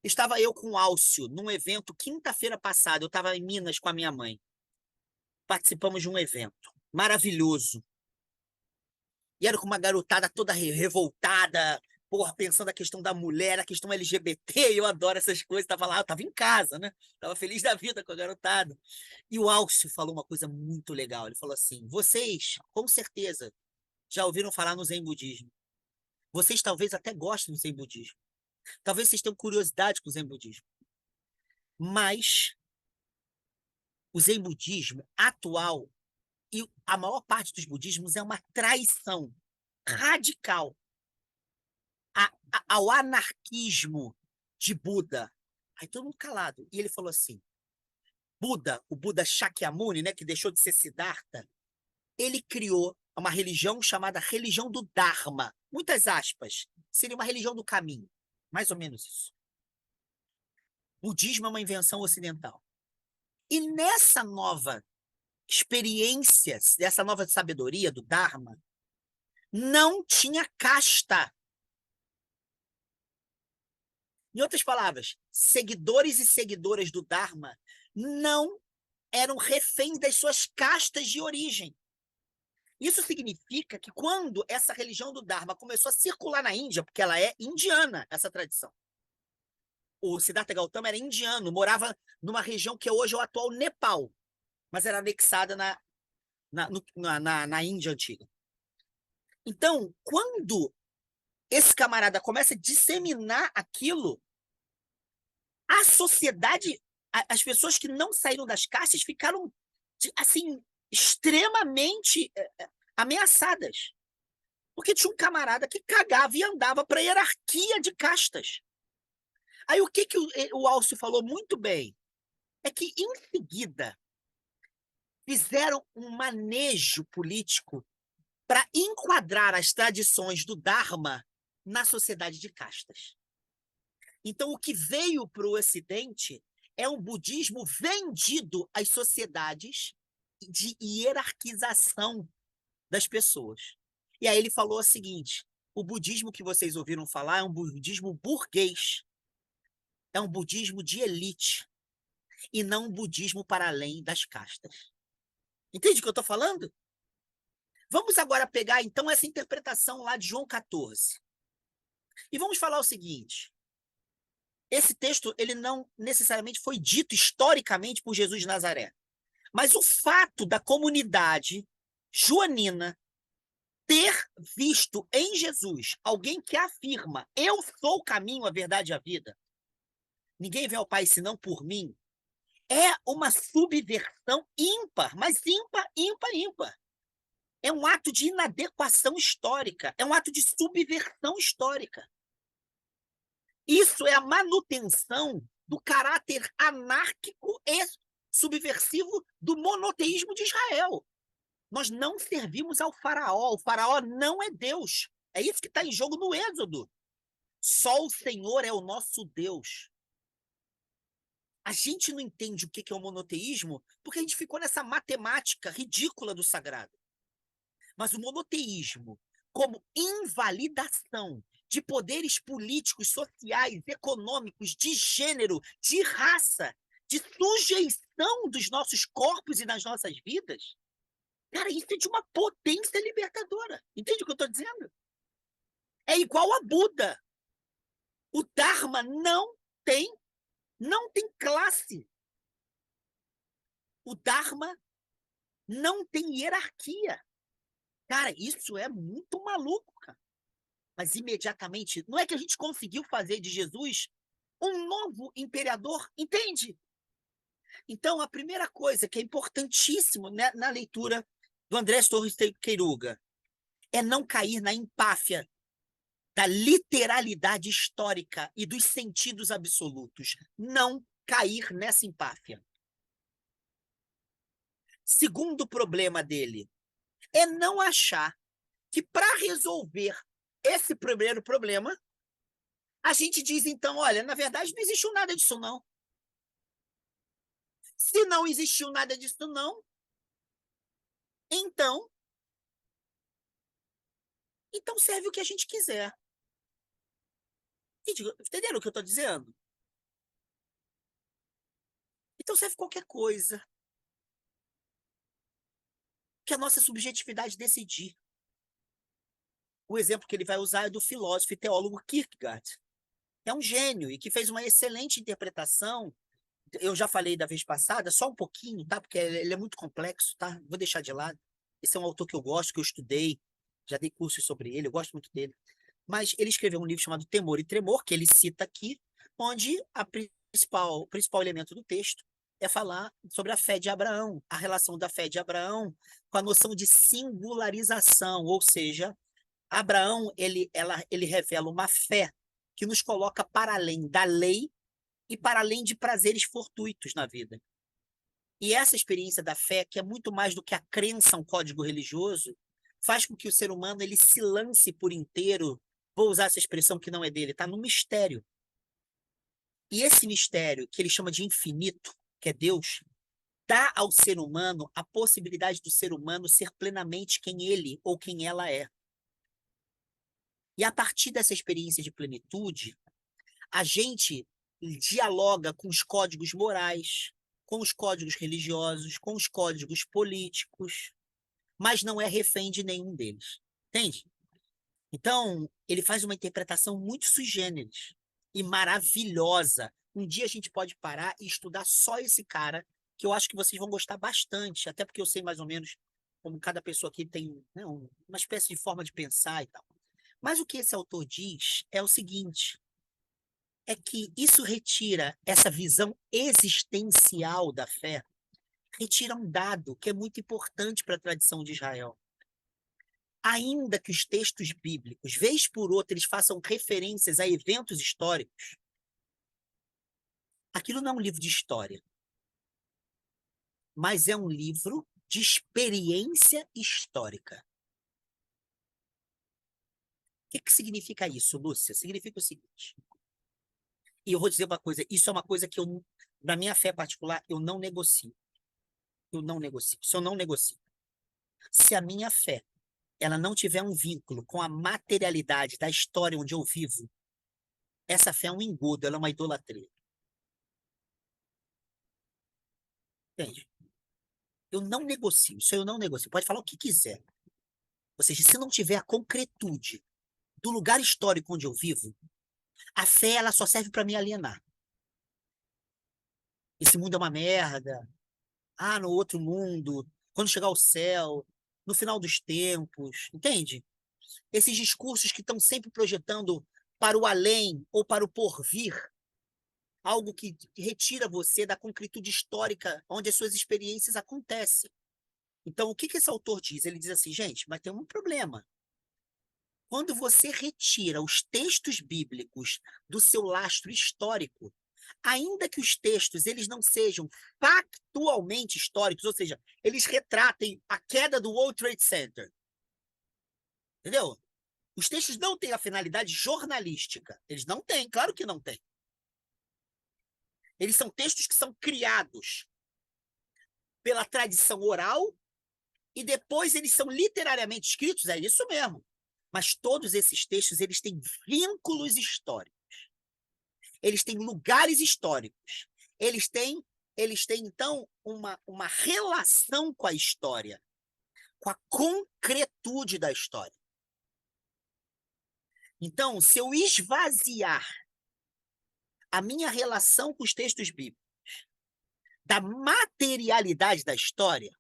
Estava eu com o Álcio num evento quinta-feira passada. Eu estava em Minas com a minha mãe. Participamos de um evento maravilhoso. E era com uma garotada toda revoltada, porra, pensando a questão da mulher, a questão LGBT. Eu adoro essas coisas. Tava lá, eu tava em casa, né? Tava feliz da vida com a garotada. E o Álcio falou uma coisa muito legal. Ele falou assim: vocês, com certeza, já ouviram falar no Zen Budismo. Vocês talvez até gostem do Zen Budismo. Talvez vocês tenham curiosidade com o Zen Budismo. Mas o Zen Budismo atual e a maior parte dos budismos é uma traição radical ao anarquismo de Buda. Aí todo mundo calado. E ele falou assim: Buda, o Buda Shakyamuni, né, que deixou de ser Siddhartha, ele criou uma religião chamada religião do Dharma. Muitas aspas. Seria uma religião do caminho. Mais ou menos isso. Budismo é uma invenção ocidental. E nessa nova experiência, dessa nova sabedoria do Dharma, não tinha casta. Em outras palavras, seguidores e seguidoras do Dharma não eram reféns das suas castas de origem. Isso significa que quando essa religião do Dharma começou a circular na Índia, porque ela é indiana, essa tradição. O Siddhartha Gautama era indiano, morava numa região que hoje é o atual Nepal, mas era anexada na Índia antiga. Então, quando esse camarada começa a disseminar aquilo, a sociedade, as pessoas que não saíram das castas ficaram, assim, extremamente ameaçadas. Porque tinha um camarada que cagava e andava para a hierarquia de castas. Aí o que o Alcio falou muito bem é que, em seguida, fizeram um manejo político para enquadrar as tradições do Dharma na sociedade de castas. Então, o que veio para o Ocidente é um budismo vendido às sociedades de hierarquização das pessoas. E aí ele falou o seguinte: o budismo que vocês ouviram falar é um budismo burguês, é um budismo de elite, e não um budismo para além das castas. Entende o que eu estou falando? Vamos agora pegar, então, essa interpretação lá de João 14. E vamos falar o seguinte: esse texto ele não necessariamente foi dito historicamente por Jesus de Nazaré. Mas o fato da comunidade joanina ter visto em Jesus alguém que afirma: eu sou o caminho, a verdade e a vida, ninguém vê ao Pai senão por mim, é uma subversão ímpar, mas ímpar, ímpar, ímpar. É um ato de inadequação histórica, é um ato de subversão histórica. Isso é a manutenção do caráter anárquico e subversivo do monoteísmo de Israel. Nós não servimos ao faraó. O faraó não é Deus. É isso que está em jogo no Êxodo. Só o Senhor é o nosso Deus. A gente não entende o que é o monoteísmo porque a gente ficou nessa matemática ridícula do sagrado. Mas o monoteísmo, como invalidação de poderes políticos, sociais, econômicos, de gênero, de raça, de sujeição dos nossos corpos e das nossas vidas, cara, isso é de uma potência libertadora. Entende o que eu estou dizendo? É igual a Buda. O Dharma não tem classe. O Dharma não tem hierarquia. Cara, isso é muito maluco, cara. Mas imediatamente, não é que a gente conseguiu fazer de Jesus um novo imperador, entende? Então, a primeira coisa que é importantíssimo, né, na leitura do Andrés Torres Queiruga é não cair na empáfia da literalidade histórica e dos sentidos absolutos. Não cair nessa empáfia. Segundo problema dele é não achar que para resolver esse primeiro problema, a gente diz então, olha, na verdade não existiu nada disso não. Se não existiu nada disso não, então serve o que a gente quiser. Entenderam o que eu estou dizendo? Então serve qualquer coisa que a nossa subjetividade decidir. O exemplo que ele vai usar é do filósofo e teólogo Kierkegaard. É um gênio e que fez uma excelente interpretação. Eu já falei da vez passada, só um pouquinho, tá? Porque ele é muito complexo, tá? Vou deixar de lado. Esse é um autor que eu gosto, que eu estudei, já dei cursos sobre ele, eu gosto muito dele. Mas ele escreveu um livro chamado Temor e Tremor, que ele cita aqui, onde o principal elemento do texto é falar sobre a fé de Abraão, a relação da fé de Abraão com a noção de singularização, ou seja, Abraão ele revela uma fé que nos coloca para além da lei e para além de prazeres fortuitos na vida. E essa experiência da fé, que é muito mais do que a crença a um código religioso, faz com que o ser humano ele se lance por inteiro, vou usar essa expressão que não é dele, está no mistério. E esse mistério, que ele chama de infinito, que é Deus, dá ao ser humano a possibilidade do ser humano ser plenamente quem ele ou quem ela é. E a partir dessa experiência de plenitude, a gente dialoga com os códigos morais, com os códigos religiosos, com os códigos políticos, mas não é refém de nenhum deles. Entende? Então, ele faz uma interpretação muito sui generis e maravilhosa. Um dia a gente pode parar e estudar só esse cara, que eu acho que vocês vão gostar bastante, até porque eu sei mais ou menos como cada pessoa aqui tem, né, uma espécie de forma de pensar e tal. Mas o que esse autor diz é o seguinte: é que isso retira essa visão existencial da fé, retira um dado que é muito importante para a tradição de Israel. Ainda que os textos bíblicos, vez por outra, eles façam referências a eventos históricos, aquilo não é um livro de história, mas é um livro de experiência histórica. O que significa isso, Lúcia? Significa o seguinte, e eu vou dizer uma coisa, isso é uma coisa que eu, na minha fé particular, eu não negocio. Eu não negocio. Isso eu não negocio. Se a minha fé ela não tiver um vínculo com a materialidade da história onde eu vivo, essa fé é um engodo, ela é uma idolatria. Entende? Eu não negocio, isso eu não negocio. Pode falar o que quiser. Ou seja, se não tiver a concretude do lugar histórico onde eu vivo, a fé ela só serve para me alienar. Esse mundo é uma merda. Ah, no outro mundo, quando chegar ao céu, no final dos tempos, entende? Esses discursos que estão sempre projetando para o além ou para o porvir, algo que retira você da concretude histórica onde as suas experiências acontecem. Então, o que esse autor diz? Ele diz assim, gente, mas tem um problema. Quando você retira os textos bíblicos do seu lastro histórico, ainda que os textos eles não sejam factualmente históricos, ou seja, eles retratem a queda do World Trade Center, entendeu? Os textos não têm a finalidade jornalística. Eles não têm, claro que não têm. Eles são textos que são criados pela tradição oral e depois eles são literariamente escritos, é isso mesmo. Mas todos esses textos eles têm vínculos históricos. Eles têm lugares históricos. Eles têm então, uma relação com a história, com a concretude da história. Então, se eu esvaziar a minha relação com os textos bíblicos da materialidade da história,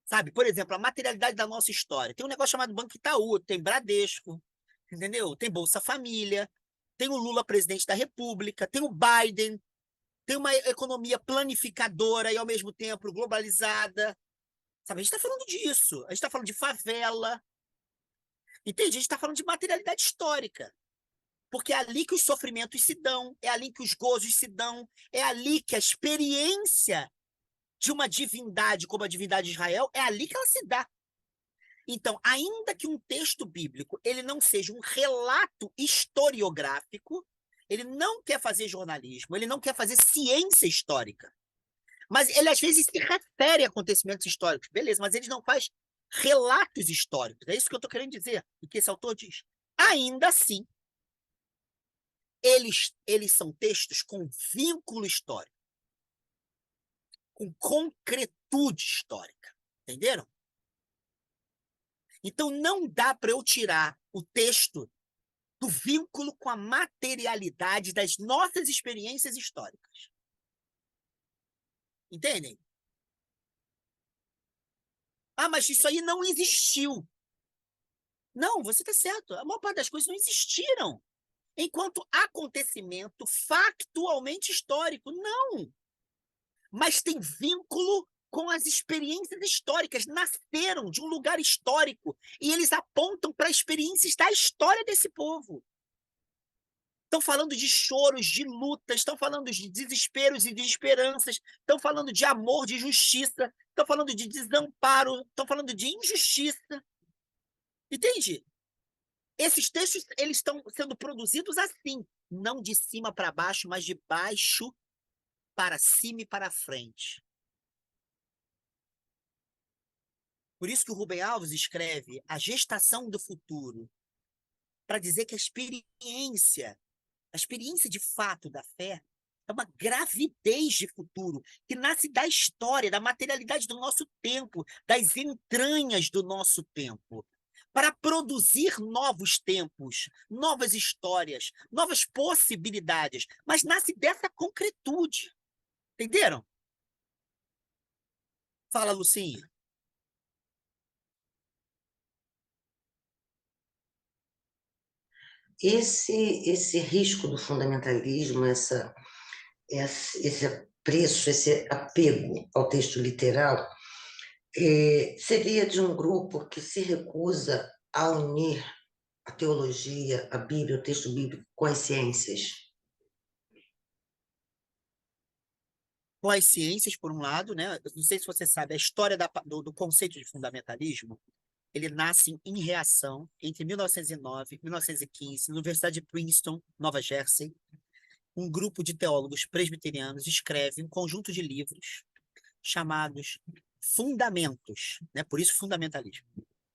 sabe? Por exemplo, a materialidade da nossa história. Tem um negócio chamado Banco Itaú, tem Bradesco, entendeu? Tem Bolsa Família, tem o Lula presidente da República, tem o Biden, tem uma economia planificadora e ao mesmo tempo globalizada. Sabe? A gente está falando disso. A gente está falando de favela. Entende? A gente está falando de materialidade histórica. Porque é ali que os sofrimentos se dão, é ali que os gozos se dão, é ali que a experiência de uma divindade como a divindade de Israel, é ali que ela se dá. Então, ainda que um texto bíblico ele não seja um relato historiográfico, ele não quer fazer jornalismo, ele não quer fazer ciência histórica. Mas ele, às vezes, se refere a acontecimentos históricos. Beleza, mas ele não faz relatos históricos. É isso que eu estou querendo dizer, o que esse autor diz. Ainda assim, eles são textos com vínculo histórico, com concretude histórica. Entenderam? Então, não dá para eu tirar o texto do vínculo com a materialidade das nossas experiências históricas. Entendem? Ah, mas isso aí não existiu. Não, você está certo. A maior parte das coisas não existiram enquanto acontecimento factualmente histórico. Não. Mas tem vínculo com as experiências históricas. Nasceram de um lugar histórico e eles apontam para experiências da história desse povo. Estão falando de choros, de lutas, estão falando de desesperos e de esperanças, estão falando de amor, de justiça, estão falando de desamparo, estão falando de injustiça. Entende? Esses textos eles estão sendo produzidos assim, não de cima para baixo, mas de baixo para cima e para frente. Por isso que o Rubem Alves escreve A Gestação do Futuro, para dizer que a experiência de fato da fé, é uma gravidez de futuro que nasce da história, da materialidade do nosso tempo, das entranhas do nosso tempo, para produzir novos tempos, novas histórias, novas possibilidades, mas nasce dessa concretude. Entenderam? Fala, Lucinha. Esse risco do fundamentalismo, esse apreço, esse apego ao texto literal, seria de um grupo que se recusa a unir a teologia, a Bíblia, o texto bíblico com as ciências. Com as ciências, por um lado, né? Eu não sei se você sabe, a história do conceito de fundamentalismo, ele nasce em reação entre 1909 e 1915, na Universidade de Princeton, Nova Jersey. Um grupo de teólogos presbiterianos escreve um conjunto de livros chamados Fundamentos, né? Por isso fundamentalismo.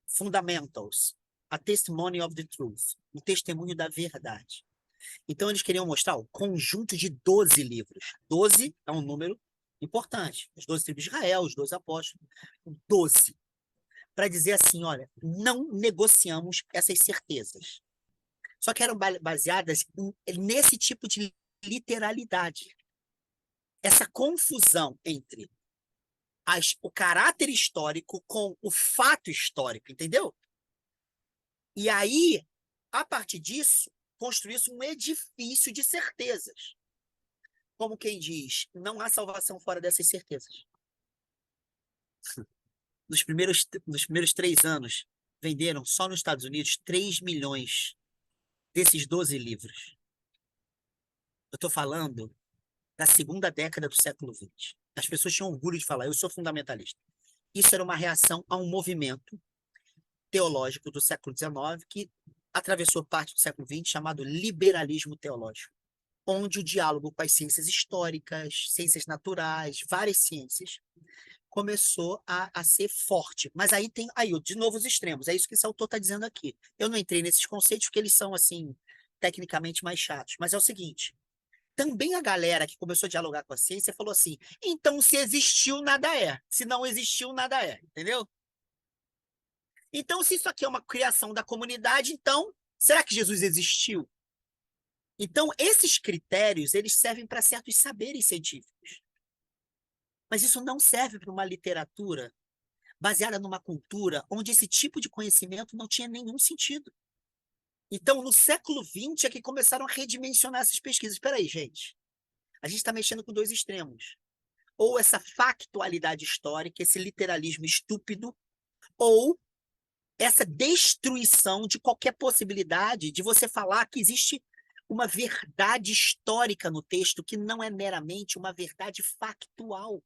Fundamentals, A Testimony of the Truth, o testemunho da verdade. Então eles queriam mostrar o conjunto de 12 livros. 12 é um número importante. As 12 tribos de Israel, os 12 apóstolos. 12. Para dizer assim, olha, não negociamos essas certezas. Só que eram baseadas nesse tipo de literalidade. Essa confusão entre o caráter histórico com o fato histórico, entendeu? E aí, a partir disso, construiu-se um edifício de certezas. Como quem diz, não há salvação fora dessas certezas. Nos primeiros 3 anos, venderam só nos Estados Unidos 3 milhões desses 12 livros. Eu estou falando da segunda década do século XX. As pessoas tinham orgulho de falar, eu sou fundamentalista. Isso era uma reação a um movimento teológico do século XIX que atravessou parte do século XX, chamado liberalismo teológico, onde o diálogo com as ciências históricas, ciências naturais, várias ciências, começou a ser forte. Mas aí tem, de novo, os extremos. É isso que esse autor está dizendo aqui. Eu não entrei nesses conceitos porque eles são, assim, tecnicamente mais chatos. Mas é o seguinte, também a galera que começou a dialogar com a ciência falou assim, então se existiu, nada é. Se não existiu, nada é. Entendeu? Então, se isso aqui é uma criação da comunidade, então, será que Jesus existiu? Então, esses critérios, eles servem para certos saberes científicos. Mas isso não serve para uma literatura baseada numa cultura onde esse tipo de conhecimento não tinha nenhum sentido. Então, no século XX é que começaram a redimensionar essas pesquisas. Espera aí, gente. A gente está mexendo com 2 extremos. Ou essa factualidade histórica, esse literalismo estúpido, ou essa destruição de qualquer possibilidade de você falar que existe uma verdade histórica no texto que não é meramente uma verdade factual.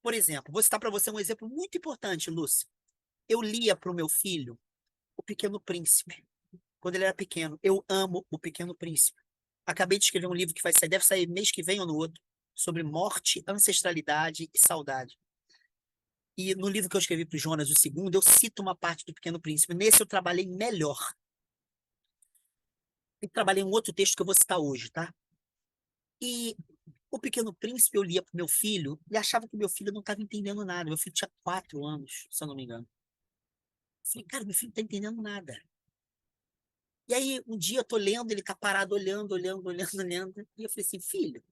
Por exemplo, vou citar para você um exemplo muito importante, Lúcia. Eu lia para o meu filho O Pequeno Príncipe, quando ele era pequeno. Eu amo O Pequeno Príncipe. Acabei de escrever um livro que deve sair mês que vem ou no outro, sobre morte, ancestralidade e saudade. E no livro que eu escrevi para o Jonas, o segundo, eu cito uma parte do Pequeno Príncipe. Nesse eu trabalhei melhor. E trabalhei um outro texto que eu vou citar hoje, tá? E O Pequeno Príncipe eu lia para o meu filho e achava que meu filho não estava entendendo nada. Meu filho tinha 4 anos, se eu não me engano. Eu falei, cara, meu filho não está entendendo nada. E aí, um dia eu tô lendo, ele tá parado olhando, olhando, olhando, olhando. E eu falei assim, filho,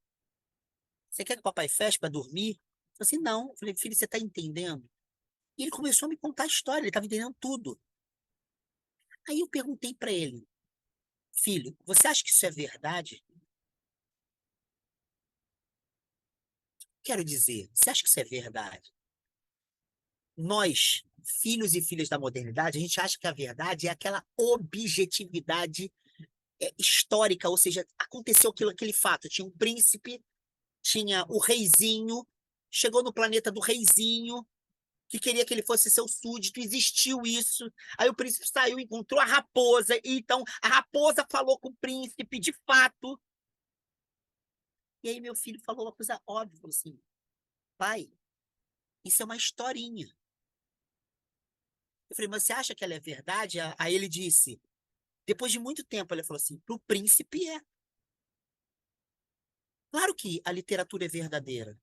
você quer que o papai feche para dormir? Eu falei assim, não. Eu falei, filho, você tá entendendo? E ele começou a me contar a história, ele estava entendendo tudo. Aí eu perguntei para ele, filho, você acha que isso é verdade? Quero dizer, você acha que isso é verdade? Nós, filhos e filhas da modernidade, a gente acha que a verdade é aquela objetividade histórica, ou seja, aconteceu aquele fato, tinha um príncipe, tinha o reizinho, chegou no planeta do reizinho, que queria que ele fosse seu súdito, existiu isso. Aí o príncipe saiu, encontrou a raposa, e então a raposa falou com o príncipe, de fato. E aí meu filho falou uma coisa óbvia, falou assim, pai, isso é uma historinha. Eu falei, mas você acha que ela é verdade? Aí ele disse, depois de muito tempo, ele falou assim, pro príncipe é. Claro que a literatura é verdadeira.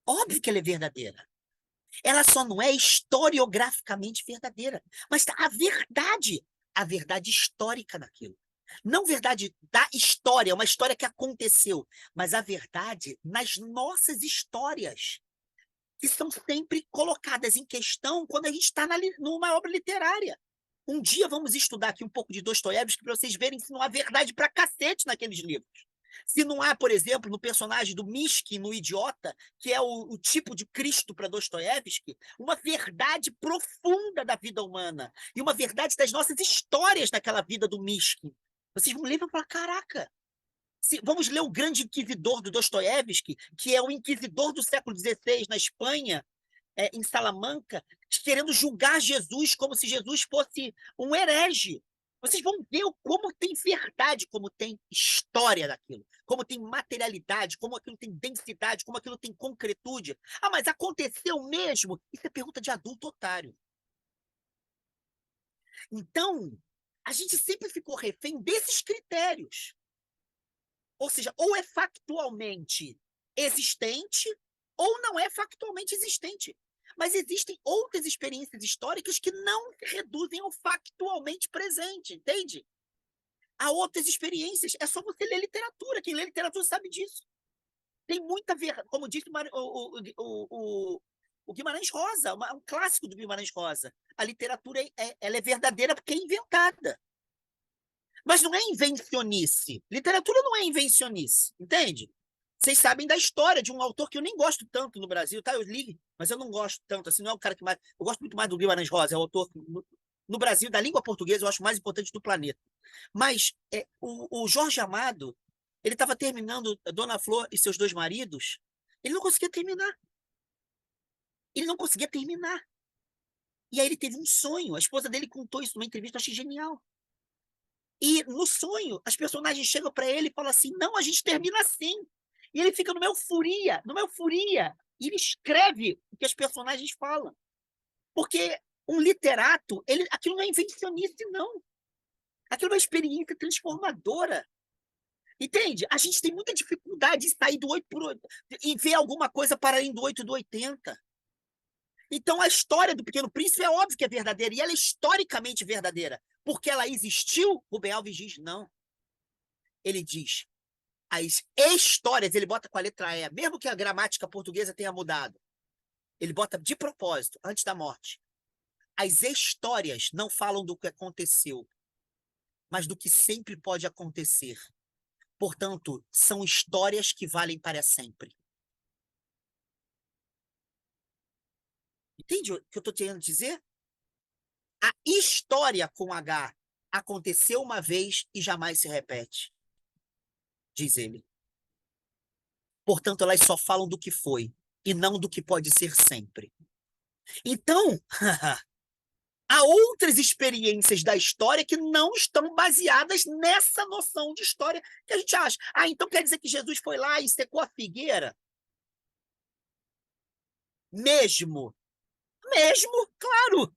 Óbvio que ela é verdadeira. Ela só não é historiograficamente verdadeira. Mas a verdade histórica daquilo. Não verdade da história, uma história que aconteceu, mas a verdade nas nossas histórias, que são sempre colocadas em questão quando a gente está numa obra literária. Um dia vamos estudar aqui um pouco de Dostoiévski para vocês verem se não há verdade pra cacete naqueles livros. Se não há, por exemplo, no personagem do Mishkin, no Idiota, que é o tipo de Cristo para Dostoiévski, uma verdade profunda da vida humana e uma verdade das nossas histórias naquela vida do Mishkin. Vocês vão ler e vão falar, caraca, vamos ler o Grande Inquisidor do Dostoiévski, que é o inquisidor do século XVI na Espanha, em Salamanca, querendo julgar Jesus como se Jesus fosse um herege. Vocês vão ver como tem verdade, como tem história daquilo, como tem materialidade, como aquilo tem densidade, como aquilo tem concretude. Ah, mas aconteceu mesmo? Isso é pergunta de adulto otário. Então, a gente sempre ficou refém desses critérios. Ou seja, ou é factualmente existente, ou não é factualmente existente. Mas existem outras experiências históricas que não se reduzem ao factualmente presente, entende? Há outras experiências, é só você ler literatura. Quem lê literatura sabe disso. Tem muita verdade, como disse o Guimarães Rosa, um clássico do Guimarães Rosa. A literatura ela é verdadeira porque é inventada. Mas não é invencionice. Literatura não é invencionice, entende? Vocês sabem da história de um autor que eu nem gosto tanto no Brasil, tá? Eu li, mas eu não gosto tanto, assim, não é o cara que mais... Eu gosto muito mais do Guimarães Rosa, é o autor no Brasil, da língua portuguesa, eu acho mais importante do planeta. Mas o Jorge Amado, ele estava terminando Dona Flor e seus 2 maridos, ele não conseguia terminar. Ele não conseguia terminar. E aí ele teve um sonho, a esposa dele contou isso numa entrevista, eu achei genial. E no sonho, as personagens chegam para ele e falam assim, não, a gente termina assim. E ele fica numa euforia, e ele escreve o que as personagens falam. Porque um literato, aquilo não é invencionice, não. Aquilo é uma experiência transformadora. Entende? A gente tem muita dificuldade em sair do 8 por 8 e ver alguma coisa para além do 8 do 80. Então, a história do Pequeno Príncipe é óbvio que é verdadeira, e ela é historicamente verdadeira. Porque ela existiu, Rubem Alves diz não. Ele diz, as histórias, ele bota com a letra E, mesmo que a gramática portuguesa tenha mudado, ele bota de propósito, antes da morte. As histórias não falam do que aconteceu, mas do que sempre pode acontecer. Portanto, são histórias que valem para sempre. Entende o que eu estou querendo dizer? A história com H aconteceu uma vez e jamais se repete, diz ele. Portanto, elas só falam do que foi e não do que pode ser sempre. Então, há outras experiências da história que não estão baseadas nessa noção de história que a gente acha. Ah, então quer dizer que Jesus foi lá e secou a figueira? Mesmo? Mesmo, claro.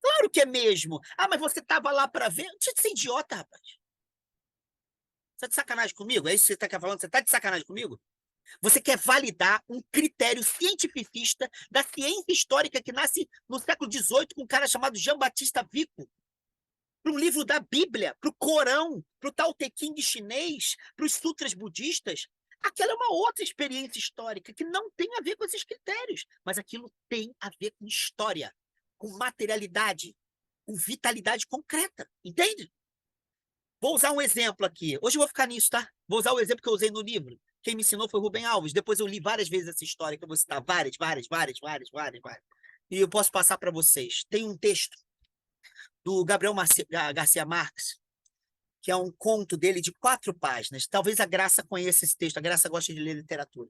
Claro que é mesmo. Ah, mas você estava lá para ver? Deixa de ser idiota, rapaz. Você está de sacanagem comigo? É isso que você está falando? Você está de sacanagem comigo? Você quer validar um critério cientificista da ciência histórica que nasce no século XVIII com um cara chamado Jean-Baptiste Vico, para um livro da Bíblia, para o Corão, para o Tao Te Ching chinês, para os sutras budistas. Aquela é uma outra experiência histórica que não tem a ver com esses critérios, mas aquilo tem a ver com história, com materialidade, com vitalidade concreta, entende? Vou usar um exemplo aqui. Hoje eu vou ficar nisso, tá? Vou usar o exemplo que eu usei no livro. Quem me ensinou foi Rubem Alves. Depois eu li várias vezes essa história, que eu vou citar várias. E eu posso passar para vocês. Tem um texto do Gabriel Garcia Marques, que é um conto dele de 4 páginas. Talvez a Graça conheça esse texto. A Graça gosta de ler literatura.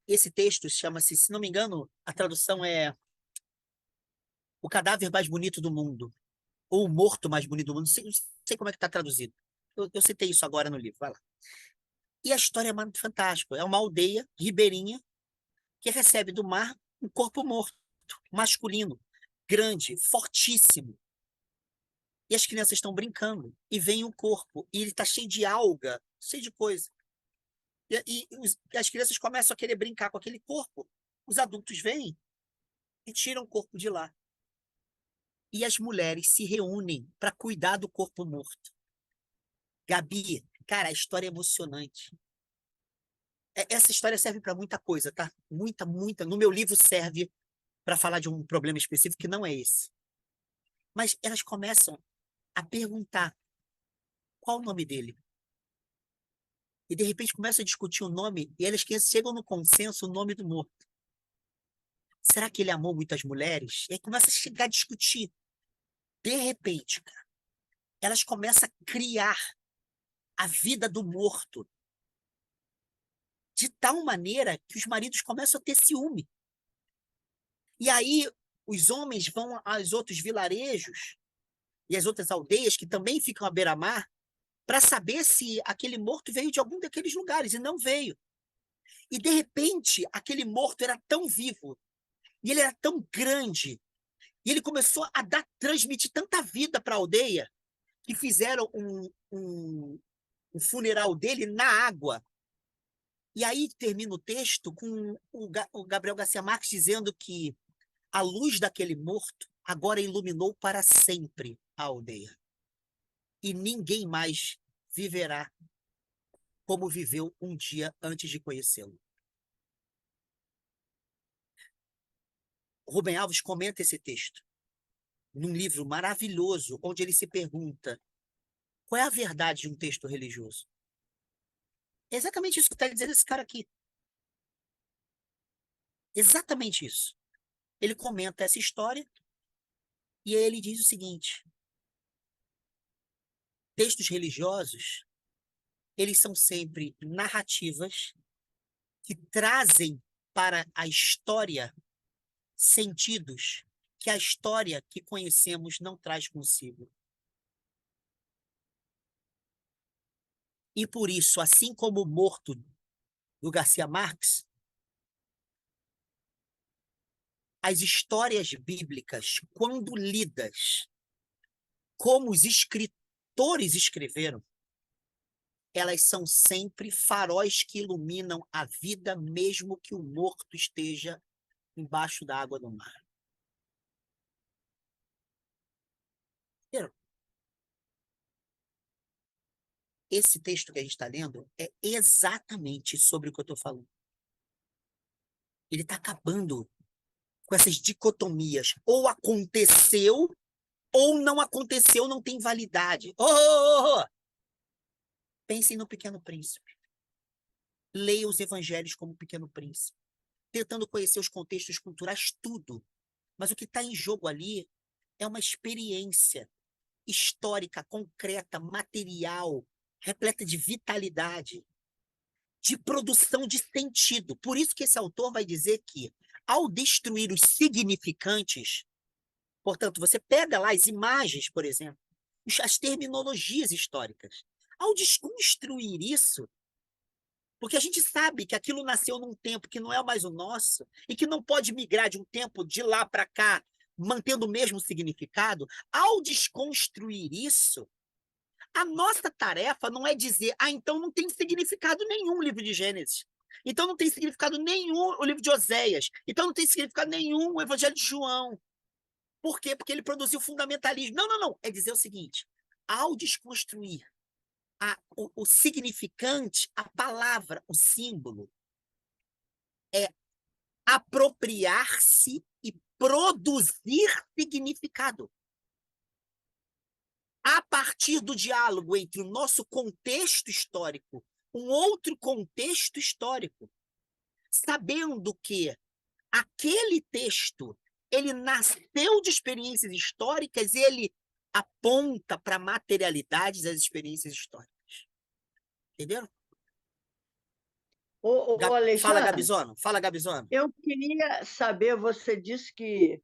Esse texto chama-se, se não me engano, a tradução é O Cadáver Mais Bonito do Mundo, ou O Morto Mais Bonito do Mundo. Não sei como é que está traduzido. Eu citei isso agora no livro, vai lá. E a história é fantástica. É uma aldeia ribeirinha que recebe do mar um corpo morto, masculino, grande, fortíssimo. E as crianças estão brincando. E vem o corpo. E ele está cheio de alga, cheio de coisa. E as crianças começam a querer brincar com aquele corpo. Os adultos vêm e tiram o corpo de lá. E as mulheres se reúnem para cuidar do corpo morto. Gabi, cara, a história é emocionante. Essa história serve para muita coisa, tá? Muita. No meu livro serve para falar de um problema específico que não é esse. Mas elas começam a perguntar qual o nome dele. E de repente começam a discutir o nome e elas chegam no consenso o nome do morto. Será que ele amou muitas mulheres? E aí começa a chegar a discutir. De repente, cara, elas começam a criar a vida do morto de tal maneira que os maridos começam a ter ciúme. E aí os homens vão aos outros vilarejos e as outras aldeias que também ficam à beira-mar para saber se aquele morto veio de algum daqueles lugares, e não veio. E, de repente, aquele morto era tão vivo, e ele era tão grande, e ele começou a transmitir tanta vida para a aldeia, que fizeram um funeral dele na água. E aí termina o texto com o Gabriel Garcia Marques dizendo que a luz daquele morto agora iluminou para sempre a aldeia. E ninguém mais viverá como viveu um dia antes de conhecê-lo. Rubem Alves comenta esse texto num livro maravilhoso, onde ele se pergunta qual é a verdade de um texto religioso. É exatamente isso que está dizendo esse cara aqui. Exatamente isso. Ele comenta essa história e ele diz o seguinte: textos religiosos, eles são sempre narrativas que trazem para a história sentidos que a história que conhecemos não traz consigo. E por isso, assim como o Morto do Garcia Marques, as histórias bíblicas, quando lidas como os escritores escreveram, elas são sempre faróis que iluminam a vida, mesmo que o morto esteja embaixo da água do mar. Esse texto que a gente está lendo é exatamente sobre o que eu estou falando. Ele está acabando com essas dicotomias. Ou aconteceu, ou não aconteceu, não tem validade. Pensem no Pequeno Príncipe. Leia os evangelhos como Pequeno Príncipe. Tentando conhecer os contextos culturais, tudo. Mas o que está em jogo ali é uma experiência histórica, concreta, material, repleta de vitalidade, de produção de sentido. Por isso que esse autor vai dizer que, ao destruir os significantes, Portanto, você pega lá as imagens, por exemplo, as terminologias históricas. Ao desconstruir isso, porque a gente sabe que aquilo nasceu num tempo que não é mais o nosso e que não pode migrar de um tempo de lá para cá, mantendo o mesmo significado. Ao desconstruir isso, a nossa tarefa não é dizer, então não tem significado nenhum o livro de Gênesis. Então não tem significado nenhum o livro de Oséias. Então não tem significado nenhum o Evangelho de João. Por quê? Porque ele produziu fundamentalismo. Não, não, não. É dizer o seguinte: ao desconstruir o significante, a palavra, o símbolo, é apropriar-se e produzir significado. A partir do diálogo entre o nosso contexto histórico, um outro contexto histórico, sabendo que aquele texto ele nasceu de experiências históricas e ele aponta para a materialidade das experiências históricas. Entenderam? Ô, Fala, Alexandre, Gabisono. Fala, Gabisono. eu queria saber, você disse que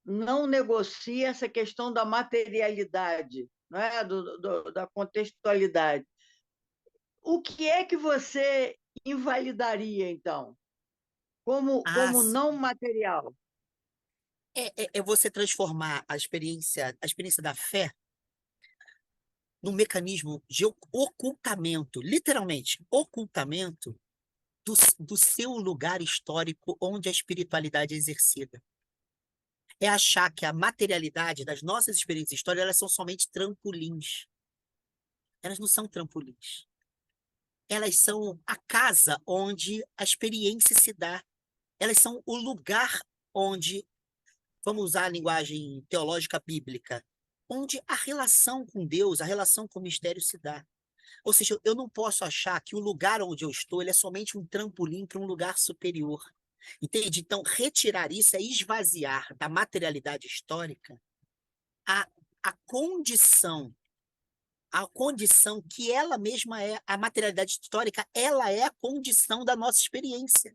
não negocia essa questão da materialidade, não é? Da contextualidade. O que é que você invalidaria, então, como Sim. não material? É você transformar a experiência da fé num mecanismo de ocultamento, literalmente, ocultamento do seu lugar histórico onde a espiritualidade é exercida. É achar que a materialidade das nossas experiências históricas elas são somente trampolins. Elas não são trampolins. Elas são a casa onde a experiência se dá. Elas são o lugar onde, vamos usar a linguagem teológica bíblica, onde a relação com Deus, a relação com o mistério se dá. Ou seja, eu não posso achar que o lugar onde eu estou ele é somente um trampolim para um lugar superior. Entende? Então, retirar isso é esvaziar da materialidade histórica a, a condição, a condição que ela mesma é, a materialidade histórica, ela é a condição da nossa experiência.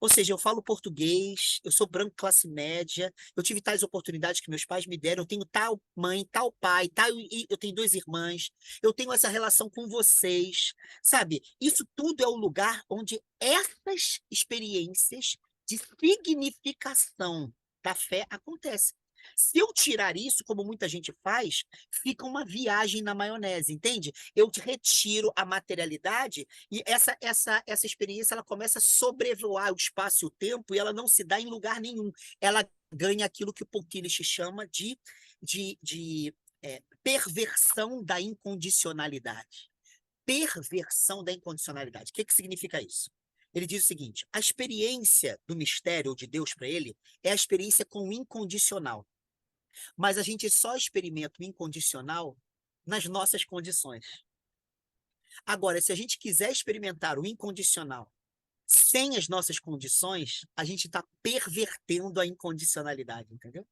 Ou seja, eu falo português, eu sou branco classe média, eu tive tais oportunidades que meus pais me deram, eu tenho tal mãe, tal pai, tal, e eu tenho 2 irmãs, eu tenho essa relação com vocês, sabe? Isso tudo é o lugar onde essas experiências de significação da fé acontecem. Se eu tirar isso, como muita gente faz, fica uma viagem na maionese, entende? Eu retiro a materialidade e essa experiência ela começa a sobrevoar o espaço e o tempo e ela não se dá em lugar nenhum. Ela ganha aquilo que o Paul Tillich chama de perversão da incondicionalidade. Perversão da incondicionalidade. O que significa isso? Ele diz o seguinte: a experiência do mistério ou de Deus para ele é a experiência com o incondicional. Mas a gente só experimenta o incondicional nas nossas condições. Agora, se a gente quiser experimentar o incondicional sem as nossas condições, a gente está pervertendo a incondicionalidade, entendeu?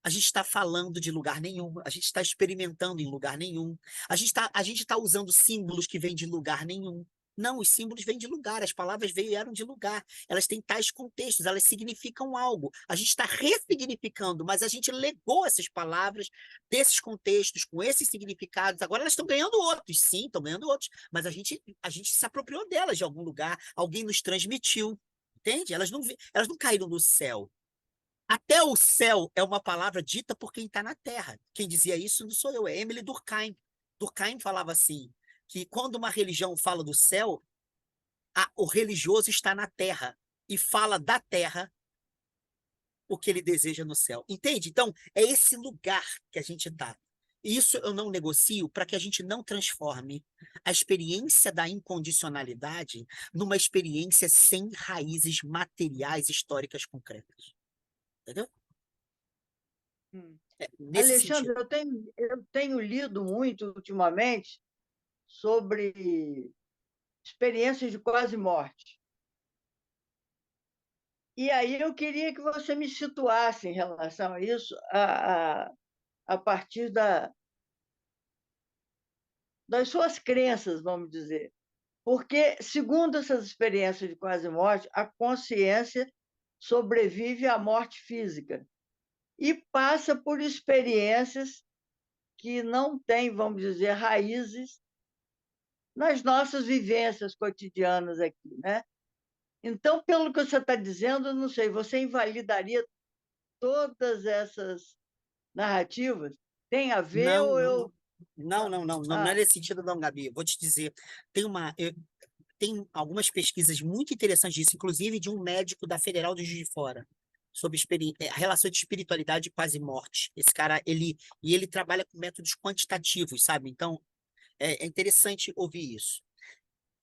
A gente está falando de lugar nenhum, a gente está experimentando em lugar nenhum, a gente tá usando símbolos que vêm de lugar nenhum. Não, os símbolos vêm de lugar, as palavras vieram de lugar, elas têm tais contextos, elas significam algo. A gente está ressignificando, mas a gente legou essas palavras desses contextos, com esses significados. Agora elas estão ganhando outros, sim, estão ganhando outros, mas a gente se apropriou delas de algum lugar, alguém nos transmitiu, entende? Elas não caíram do céu. Até o céu é uma palavra dita por quem está na terra. Quem dizia isso não sou eu, é Emily Durkheim. Durkheim falava assim, que quando uma religião fala do céu, o religioso está na terra e fala da terra o que ele deseja no céu. Entende? Então, é esse lugar que a gente está. Isso eu não negocio para que a gente não transforme a experiência da incondicionalidade numa experiência sem raízes materiais históricas concretas. Entendeu? Nesse Alexandre, sentido. eu tenho lido muito ultimamente sobre experiências de quase morte. E aí eu queria que você me situasse em relação a isso a partir das suas crenças, vamos dizer. Porque, segundo essas experiências de quase morte, a consciência sobrevive à morte física e passa por experiências que não têm, vamos dizer, raízes nas nossas vivências cotidianas aqui, né? Então, pelo que você está dizendo, não sei, você invalidaria todas essas narrativas? Tem a ver Não, ou não, eu... não. Não é Ah, nesse sentido, não, Gabi. Vou te dizer, tem algumas pesquisas muito interessantes disso, inclusive de um médico da Federal de Juiz de Fora, sobre a relação de espiritualidade e quase morte. Esse cara, ele trabalha com métodos quantitativos, sabe? Então, é interessante ouvir isso.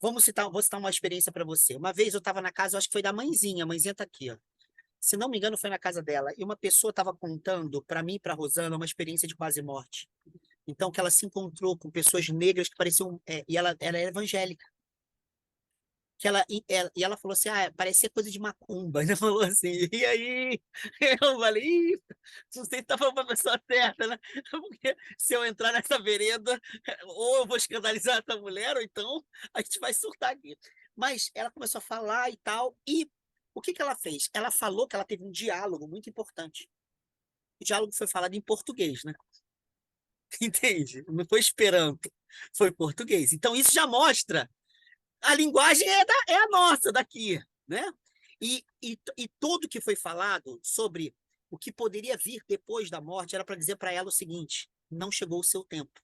Vou citar uma experiência para você. Uma vez eu estava na casa, eu acho que foi da mãezinha, a mãezinha está aqui, ó. Se não me engano, foi na casa dela. E uma pessoa estava contando para mim e para Rosana uma experiência de quase morte. Então, que ela se encontrou com pessoas negras que pareciam. E ela era evangélica. E ela falou assim: ah, parecia coisa de macumba. Ela falou assim, e aí? Eu falei, ih, não sei se tá falando para a pessoa certa, né? Porque se eu entrar nessa vereda, ou eu vou escandalizar essa mulher, ou então a gente vai surtar aqui. Mas ela começou a falar e tal, e o que ela fez? Ela falou que ela teve um diálogo muito importante. O diálogo foi falado em português, né? Entende? Não foi esperanto, foi português. Então isso já mostra a linguagem é a nossa daqui, né? E tudo que foi falado sobre o que poderia vir depois da morte era para dizer para ela o seguinte: não chegou o seu tempo.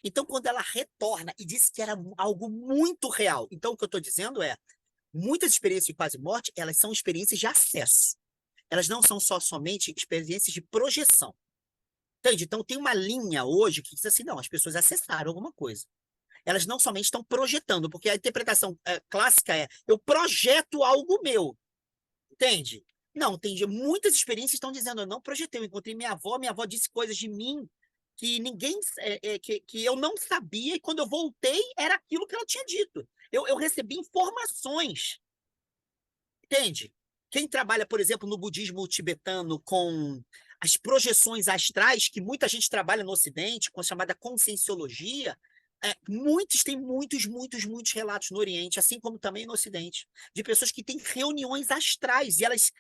Então, quando ela retorna e disse que era algo muito real, então o que eu estou dizendo é: muitas experiências de quase morte, elas são experiências de acesso. Elas não são somente experiências de projeção. Entende? Então, tem uma linha hoje que diz assim: não, as pessoas acessaram alguma coisa. Elas não somente estão projetando, porque a interpretação clássica é: eu projeto algo meu, entende? Não, tem muitas experiências estão dizendo: eu não projetei, eu encontrei minha avó disse coisas de mim que ninguém, que eu não sabia, e quando eu voltei, era aquilo que ela tinha dito. Eu recebi informações, entende? Quem trabalha, por exemplo, no budismo tibetano com as projeções astrais, que muita gente trabalha no Ocidente, com a chamada conscienciologia, muitos relatos no Oriente, assim como também no Ocidente, de pessoas que têm reuniões astrais, e elas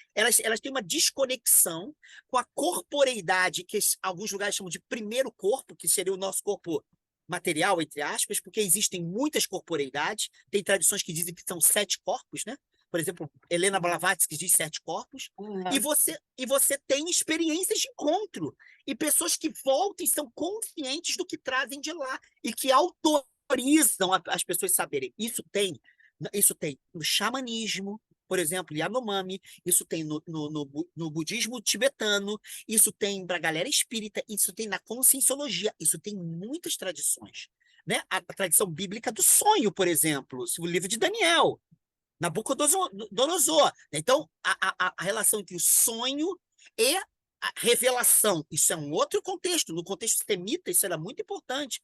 têm uma desconexão com a corporeidade, que alguns lugares chamam de primeiro corpo, que seria o nosso corpo material, entre aspas, porque existem muitas corporeidades, tem tradições que dizem que são 7 corpos, né? Por exemplo, Helena Blavatsky diz 7 corpos, e você tem experiências de encontro, e pessoas que voltam e são conscientes do que trazem de lá, e que autorizam as pessoas saberem. Isso tem no xamanismo, por exemplo, Yanomami, isso tem no budismo tibetano, isso tem para a galera espírita, isso tem na conscienciologia, isso tem muitas tradições. Né? A tradição bíblica do sonho, por exemplo, o livro de Daniel, Nabucodonosor. Então, a relação entre o sonho e a revelação, isso é um outro contexto. No contexto semita, isso era muito importante.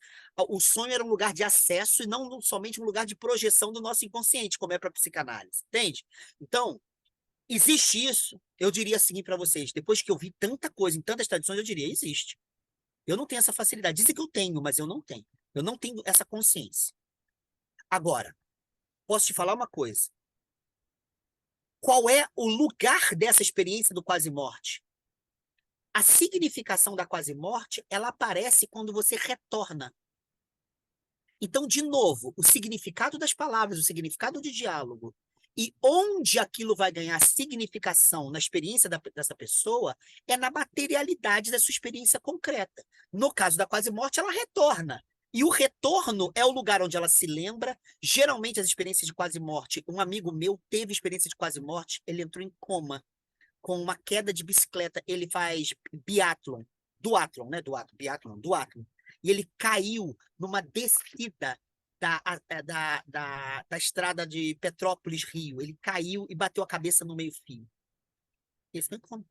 O sonho era um lugar de acesso e não somente um lugar de projeção do nosso inconsciente, como é para a psicanálise, entende? Então, existe isso. Eu diria assim para vocês, depois que eu vi tanta coisa em tantas tradições, eu diria, existe. Eu não tenho essa facilidade. Dizem que eu tenho, mas eu não tenho. Eu não tenho essa consciência. Agora, posso te falar uma coisa. Qual é o lugar dessa experiência do quase-morte? A significação da quase-morte, ela aparece quando você retorna. Então, de novo, o significado das palavras, o significado de diálogo, e onde aquilo vai ganhar significação na experiência dessa pessoa é na materialidade da sua experiência concreta. No caso da quase-morte, ela retorna. E o retorno é o lugar onde ela se lembra. Geralmente, as experiências de quase-morte, um amigo meu teve experiência de quase-morte, ele entrou em coma com uma queda de bicicleta. Ele faz duatlon, né? Duatlon. E ele caiu numa descida da estrada de Petrópolis, Rio. Ele caiu e bateu a cabeça no meio-fio. Ele ficou em coma.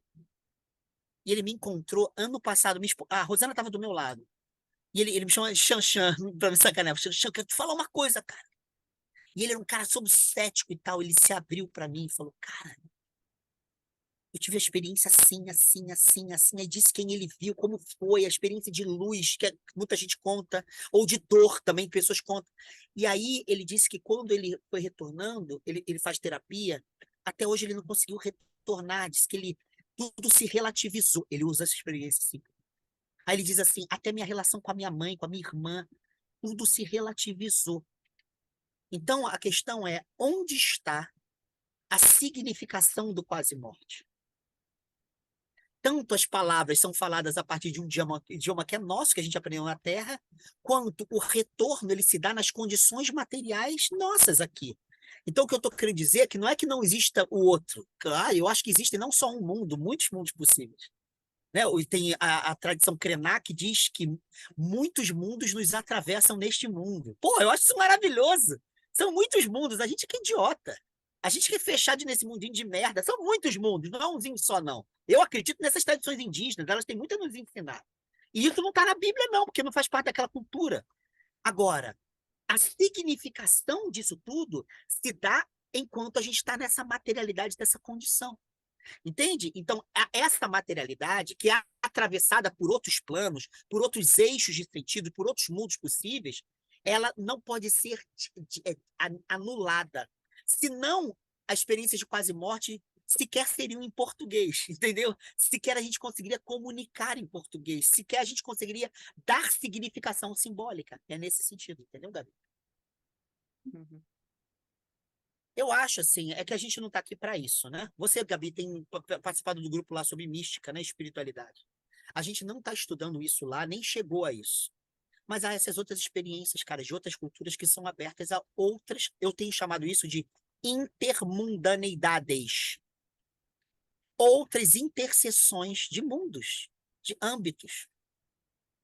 E ele me encontrou ano passado. A Rosana estava do meu lado. E ele me chama de Xanxan, pra me sacanear. Xanxan, quero te falar uma coisa, cara. E ele era um cara sobre cético e tal. Ele se abriu para mim e falou: cara, eu tive a experiência assim. Aí disse quem ele viu, como foi, a experiência de luz, que muita gente conta, ou de dor também, pessoas contam. E aí ele disse que quando ele foi retornando, ele faz terapia, Até hoje ele não conseguiu retornar, diz que tudo se relativizou. Ele usa essa experiência assim. Aí ele diz assim, até minha relação com a minha mãe, com a minha irmã, tudo se relativizou. Então, a questão é, onde está a significação do quase-morte? Tanto as palavras são faladas a partir de um idioma que é nosso, que a gente aprendeu na Terra, quanto o retorno ele se dá nas condições materiais nossas aqui. Então, o que eu estou querendo dizer é que não é que não exista o outro. Claro, eu acho que existe não só um mundo, muitos mundos possíveis. Né? Tem a tradição Krenak que diz que muitos mundos nos atravessam neste mundo. Pô, eu acho isso maravilhoso. São muitos mundos, a gente que é idiota. A gente que é fechado nesse mundinho de merda. São muitos mundos, não é umzinho só, não. Eu acredito nessas tradições indígenas, elas têm muito a nos ensinar. E isso não está na Bíblia, não, porque não faz parte daquela cultura. Agora, a significação disso tudo se dá enquanto a gente está nessa materialidade, dessa condição. Entende? Então, essa materialidade, que é atravessada por outros planos, por outros eixos de sentido, por outros mundos possíveis, ela não pode ser anulada. Senão, as experiências de quase-morte sequer seriam em português, entendeu? Sequer a gente conseguiria comunicar em português, sequer a gente conseguiria dar significação simbólica. É nesse sentido, entendeu, Gabi? Uhum. Eu acho, assim, é que a gente não está aqui para isso, né? Você, Gabi, tem participado do grupo lá sobre mística, né? Espiritualidade. A gente não está estudando isso lá, nem chegou a isso. Mas há essas outras experiências, cara, de outras culturas que são abertas a outras. Eu tenho chamado isso de intermundaneidades. Outras interseções de mundos, de âmbitos.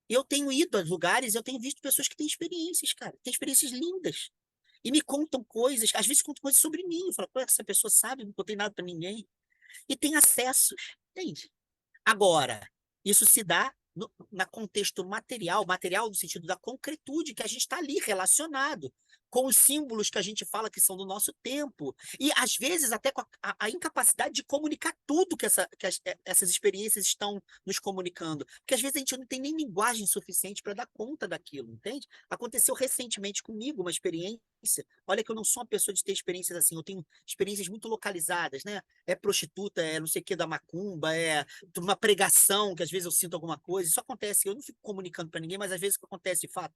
Eu tenho ido a lugares, eu tenho visto pessoas que têm experiências, cara, têm experiências lindas. E me contam coisas, às vezes contam coisas sobre mim. Eu falo, pô, essa pessoa sabe, não contei nada para ninguém. E tem acessos, entende? Agora, isso se dá na contexto material, material no sentido da concretude, que a gente está ali relacionado com os símbolos que a gente fala que são do nosso tempo. E, às vezes, até com a incapacidade de comunicar tudo que essas experiências estão nos comunicando. Porque, às vezes, a gente não tem nem linguagem suficiente para dar conta daquilo, entende? Aconteceu recentemente comigo uma experiência. Olha que eu não sou uma pessoa de ter experiências assim, eu tenho experiências muito localizadas, né? É prostituta, é não sei o que da macumba, é uma pregação, que às vezes eu sinto alguma coisa. Isso acontece, eu não fico comunicando para ninguém, mas às vezes acontece de fato.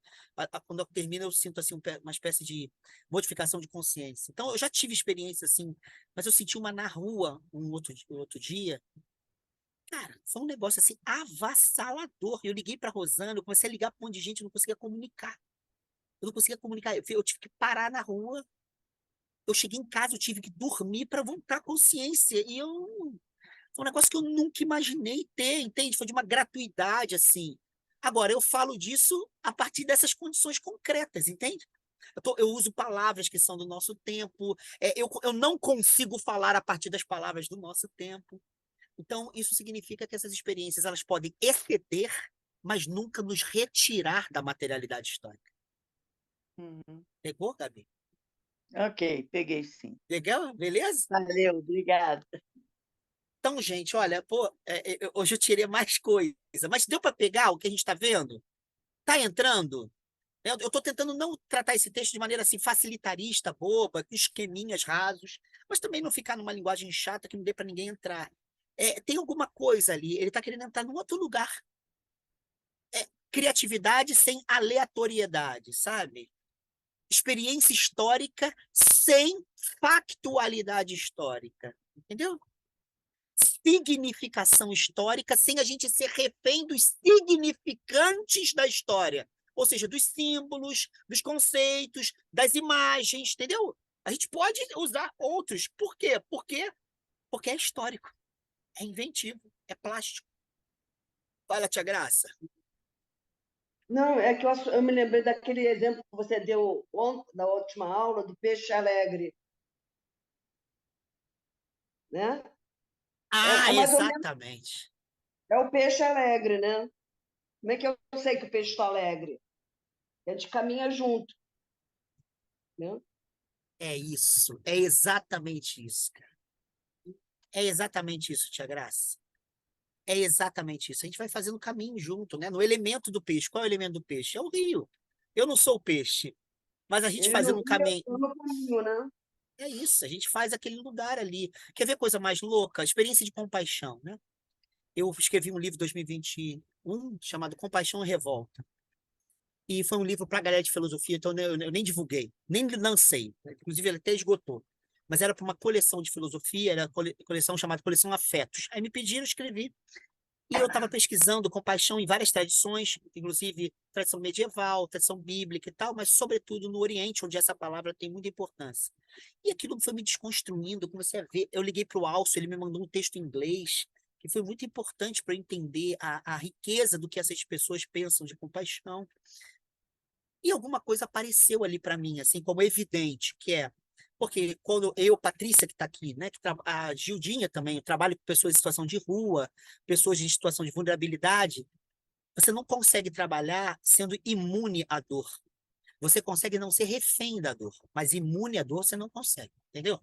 Quando eu termino, eu sinto assim uma espécie de modificação de consciência. Então, eu já tive experiência assim, mas eu senti uma na rua outro dia. Cara, foi um negócio assim avassalador. Eu liguei para Rosana, eu comecei a ligar para um monte de gente, eu não conseguia comunicar. Eu não conseguia comunicar. Eu tive que parar na rua. Eu cheguei em casa, eu tive que dormir para voltar à consciência. E foi um negócio que eu nunca imaginei ter, entende? Foi de uma gratuidade, assim. Agora, eu falo disso a partir dessas condições concretas, entende? Eu uso palavras que são do nosso tempo. Eu não consigo falar a partir das palavras do nosso tempo. Então, isso significa que essas experiências elas podem exceder, mas nunca nos retirar da materialidade histórica. Uhum. Pegou, Gabi? Ok, peguei sim. Legal? Beleza? Valeu, obrigada. Então, gente, olha, pô, hoje eu tirei mais coisa, mas deu para pegar o que a gente está vendo? Tá entrando? Eu estou tentando não tratar esse texto de maneira assim facilitarista, boba, com esqueminhas rasos, mas também não ficar numa linguagem chata que não dê para ninguém entrar. Tem alguma coisa ali, ele está querendo entrar num outro lugar. Criatividade sem aleatoriedade, sabe? Experiência histórica sem factualidade histórica, entendeu? Significação histórica sem a gente ser refém dos significantes da história, ou seja, dos símbolos, dos conceitos, das imagens, entendeu? A gente pode usar outros. Por quê? Porque é histórico, é inventivo, é plástico. Fala, tia Graça. Não, é que eu me lembrei daquele exemplo que você deu ontem, na última aula, do peixe alegre, né? Ah, Mais ou menos exatamente. é o peixe alegre, né? Como é que eu sei que o peixe está alegre? A gente caminha junto, né? É isso, é exatamente isso, cara. É exatamente isso, tia Graça. É exatamente isso. A gente vai fazendo caminho junto, né? No elemento do peixe. Qual é o elemento do peixe? É o rio. Eu não sou o peixe, mas a gente Ele no fazendo um rio, caminho. eu no caminho, né? É isso, a gente faz aquele lugar ali. Quer ver coisa mais louca? Experiência de compaixão, né? Eu escrevi um livro em 2021 chamado Compaixão e Revolta. E foi um livro para a galera de filosofia, então eu nem divulguei, nem lancei. Inclusive, ele até esgotou. Mas era para uma coleção de filosofia, era coleção chamada Coleção Afetos. Aí me pediram, escrevi. E eu estava pesquisando compaixão em várias tradições, inclusive tradição medieval, tradição bíblica e tal, mas sobretudo no Oriente, onde essa palavra tem muita importância. E aquilo foi me desconstruindo, eu comecei a ver. Eu liguei para o Alcio, ele me mandou um texto em inglês, que foi muito importante para eu entender a riqueza do que essas pessoas pensam de compaixão. E alguma coisa apareceu ali para mim, assim, como evidente, que é porque quando eu, Patrícia, que está aqui, né, a Gildinha também, eu trabalho com pessoas em situação de rua, pessoas em situação de vulnerabilidade, você não consegue trabalhar sendo imune à dor. Você consegue não ser refém da dor, mas imune à dor você não consegue, entendeu?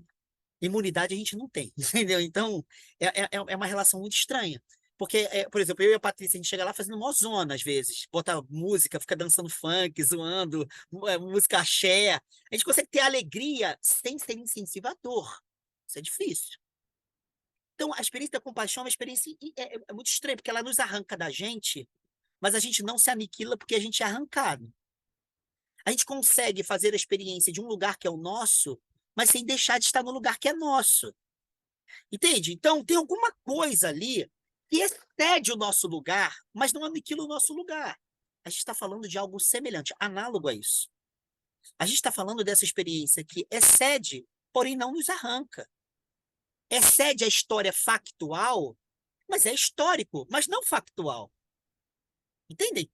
Imunidade a gente não tem, entendeu? Então, é uma relação muito estranha. Porque, por exemplo, eu e a Patrícia, a gente chega lá fazendo mó zona, às vezes. Bota música, fica dançando funk, zoando, música axé. A gente consegue ter alegria sem ser insensível à dor. Isso é difícil. Então, a experiência da compaixão é uma experiência muito estranha, porque ela nos arranca da gente, mas a gente não se aniquila porque a gente é arrancado. A gente consegue fazer a experiência de um lugar que é o nosso, mas sem deixar de estar no lugar que é nosso. Entende? Então, tem alguma coisa ali que excede o nosso lugar, mas não aniquila o nosso lugar. A gente está falando de algo semelhante, análogo a isso. A gente está falando dessa experiência que excede, porém não nos arranca. Excede a história factual, mas é histórico, mas não factual. Entendem?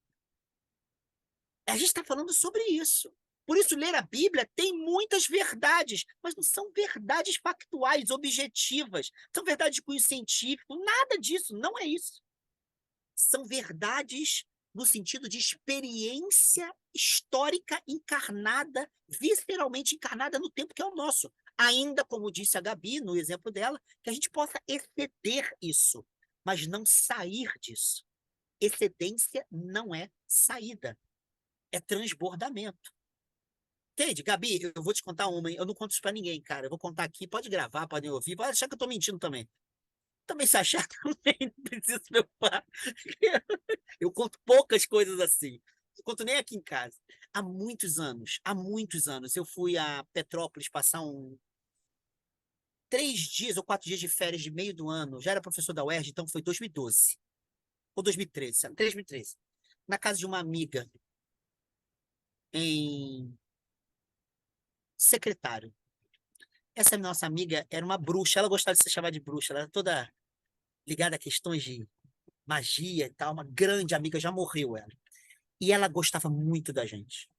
A gente está falando sobre isso. Por isso, ler a Bíblia tem muitas verdades, mas não são verdades factuais, objetivas, são verdades de cunho científico, nada disso, não é isso. São verdades no sentido de experiência histórica encarnada, visceralmente encarnada no tempo que é o nosso. Ainda, como disse a Gabi, no exemplo dela, que a gente possa exceder isso, mas não sair disso. Excedência não é saída, é transbordamento. Entende, Gabi? Eu vou te contar uma, hein? Eu não conto isso pra ninguém, cara. Eu vou contar aqui, pode gravar, podem ouvir, pode achar que eu tô mentindo também. Também se achar também, não precisa se preocupar. Eu conto poucas coisas assim. Não conto nem aqui em casa. Há muitos anos, eu fui a Petrópolis passar 3 dias ou 4 dias de férias de meio do ano. Já era professor da UERJ, então foi 2012. Ou 2013, sabe? 2013. Na casa de uma amiga em Secretário. Essa nossa amiga era uma bruxa, ela gostava de se chamar de bruxa, ela era toda ligada a questões de magia e tal, uma grande amiga, já morreu ela. E ela gostava muito da gente.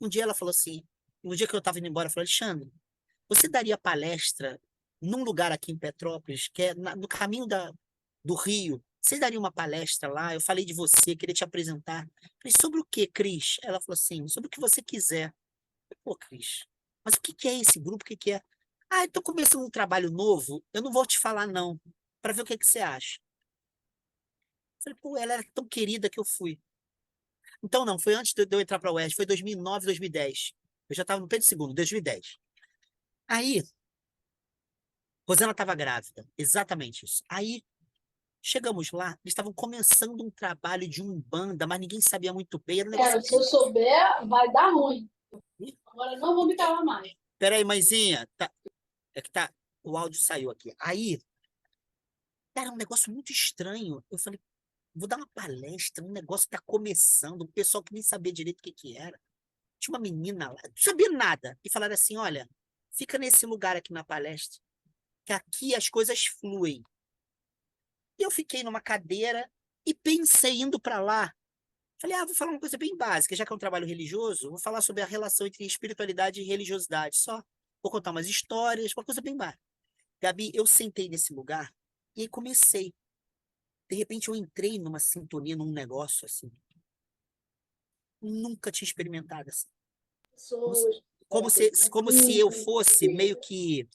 Um dia ela falou assim, no dia que eu estava indo embora, ela falou, Alexandre, você daria palestra num lugar aqui em Petrópolis, que é no caminho do Rio, você daria uma palestra lá, eu falei de você, queria te apresentar. Eu falei, sobre o que, Cris? Ela falou assim, sobre o que você quiser. Eu falei, pô, Cris, mas o que que é esse grupo, o que que é? Ah, estou começando um trabalho novo, eu não vou te falar não, para ver o que que você acha. Eu falei, pô, ela era tão querida que eu fui. Então, não, foi antes de eu entrar para a UERJ, foi 2009, 2010. Eu já estava no Pedro II, 2010. Aí, Rosana estava grávida, exatamente isso. Aí, chegamos lá, eles estavam começando um trabalho de umbanda, mas ninguém sabia muito bem. Era um negócio... Se eu souber, vai dar ruim. Agora não vou me calar mais. Peraí, mãezinha, é que tá, o áudio saiu aqui. Aí, cara, um negócio muito estranho. Eu falei, vou dar uma palestra, um negócio que tá começando, um pessoal que nem sabia direito o que que era. Tinha uma menina lá, não sabia nada. E falaram assim, olha, fica nesse lugar aqui na palestra, que aqui as coisas fluem. E eu fiquei numa cadeira e pensei, indo para lá, falei, vou falar uma coisa bem básica, já que é um trabalho religioso, vou falar sobre a relação entre espiritualidade e religiosidade, só. Vou contar umas histórias, uma coisa bem básica. Gabi, eu sentei nesse lugar e aí comecei. De repente eu entrei numa sintonia, num negócio assim. Nunca tinha experimentado assim. Como se eu fosse meio que...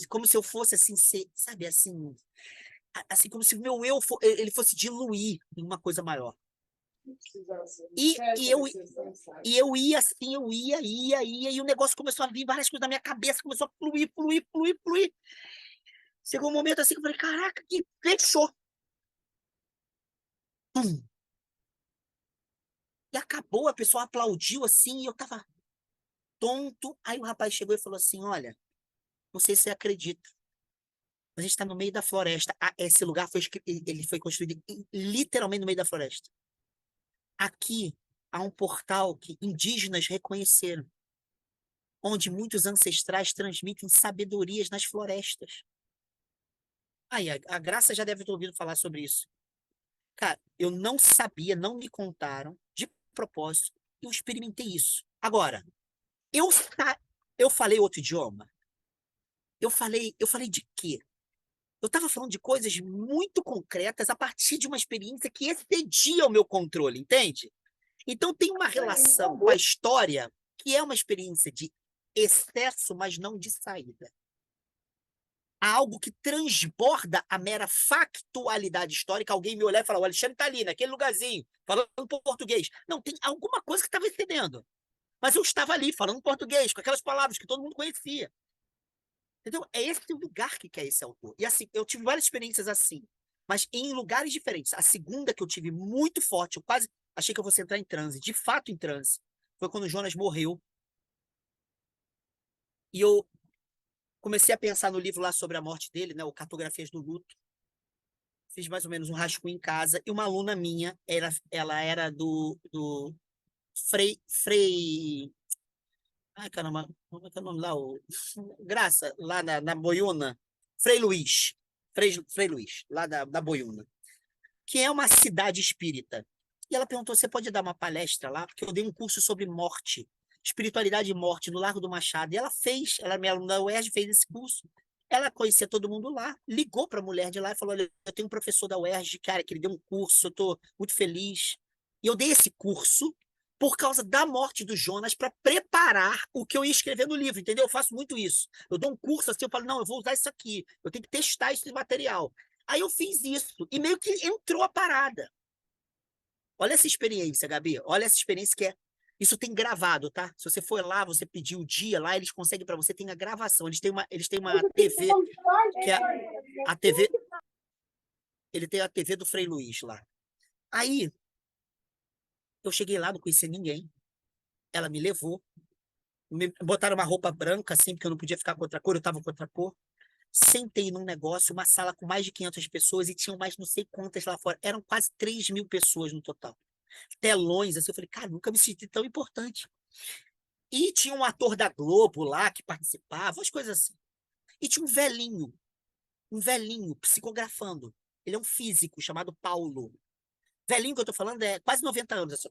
Como se eu fosse assim, sabe, assim... Assim, como se o meu eu ele fosse diluir em uma coisa maior. E eu ia assim, ia, e o negócio começou a vir várias coisas na minha cabeça, começou a fluir. Chegou um momento assim que eu falei, caraca, que fechou. Pum. E acabou, a pessoa aplaudiu assim, e eu tava tonto. Aí o rapaz chegou e falou assim, olha, não sei se você acredita, a gente está no meio da floresta. Esse lugar ele foi construído literalmente no meio da floresta. Aqui há um portal que indígenas reconheceram, onde muitos ancestrais transmitem sabedorias nas florestas. Aí, a Graça já deve ter ouvido falar sobre isso. Cara, eu não sabia, não me contaram, de propósito, eu experimentei isso. Agora, eu falei outro idioma? Eu falei de quê? Eu estava falando de coisas muito concretas a partir de uma experiência que excedia o meu controle, entende? Então tem uma relação com a história que é uma experiência de excesso, mas não de saída. Há algo que transborda a mera factualidade histórica. Alguém me olhar e falar, o Alexandre está ali, naquele lugarzinho, falando português. Não, tem alguma coisa que estava excedendo. Mas eu estava ali, falando português, com aquelas palavras que todo mundo conhecia. Entendeu? É esse lugar que quer esse autor. E assim, eu tive várias experiências assim, mas em lugares diferentes. A segunda que eu tive muito forte, eu quase achei que eu fosse entrar em transe, de fato em transe, foi quando o Jonas morreu. E eu comecei a pensar no livro lá sobre a morte dele, né, o Cartografias do Luto. Fiz mais ou menos um rascunho em casa, e uma aluna minha, ela era do Frei. Ai, caramba, como é que é o nome lá? Graça, lá na Boiúna. Frei Luís. Frei Luís, lá da Boiúna. Que é uma cidade espírita. E ela perguntou: você pode dar uma palestra lá? Porque eu dei um curso sobre morte, espiritualidade e morte, no Largo do Machado. E ela fez, ela, minha aluna da UERJ, fez esse curso. Ela conhecia todo mundo lá, ligou para a mulher de lá e falou: olha, eu tenho um professor da UERJ, cara, que ele deu um curso, eu estou muito feliz. E eu dei esse curso por causa da morte do Jonas, para preparar o que eu ia escrever no livro, entendeu? Eu faço muito isso. Eu dou um curso assim, eu falo, não, eu vou usar isso aqui, eu tenho que testar esse material. Aí eu fiz isso, e meio que entrou a parada. Olha essa experiência, Gabi, olha essa experiência que é. Isso tem gravado, tá? Se você for lá, você pedir o dia lá, eles conseguem para você, tem a gravação. Eles têm uma TV, que é a TV. Ele tem a TV do Frei Luís lá. Aí, eu cheguei lá, não conhecia ninguém. Ela me levou. Me botaram uma roupa branca, assim, porque eu não podia ficar com outra cor, eu tava com outra cor. Sentei num negócio, uma sala com mais de 500 pessoas, e tinham mais não sei quantas lá fora. Eram quase 3.000 pessoas no total. Telões, assim, eu falei, cara, nunca me senti tão importante. E tinha um ator da Globo lá que participava, umas coisas assim. E tinha um velhinho psicografando. Ele é um físico chamado Paulo. Velhinho que eu tô falando é quase 90 anos. Assim,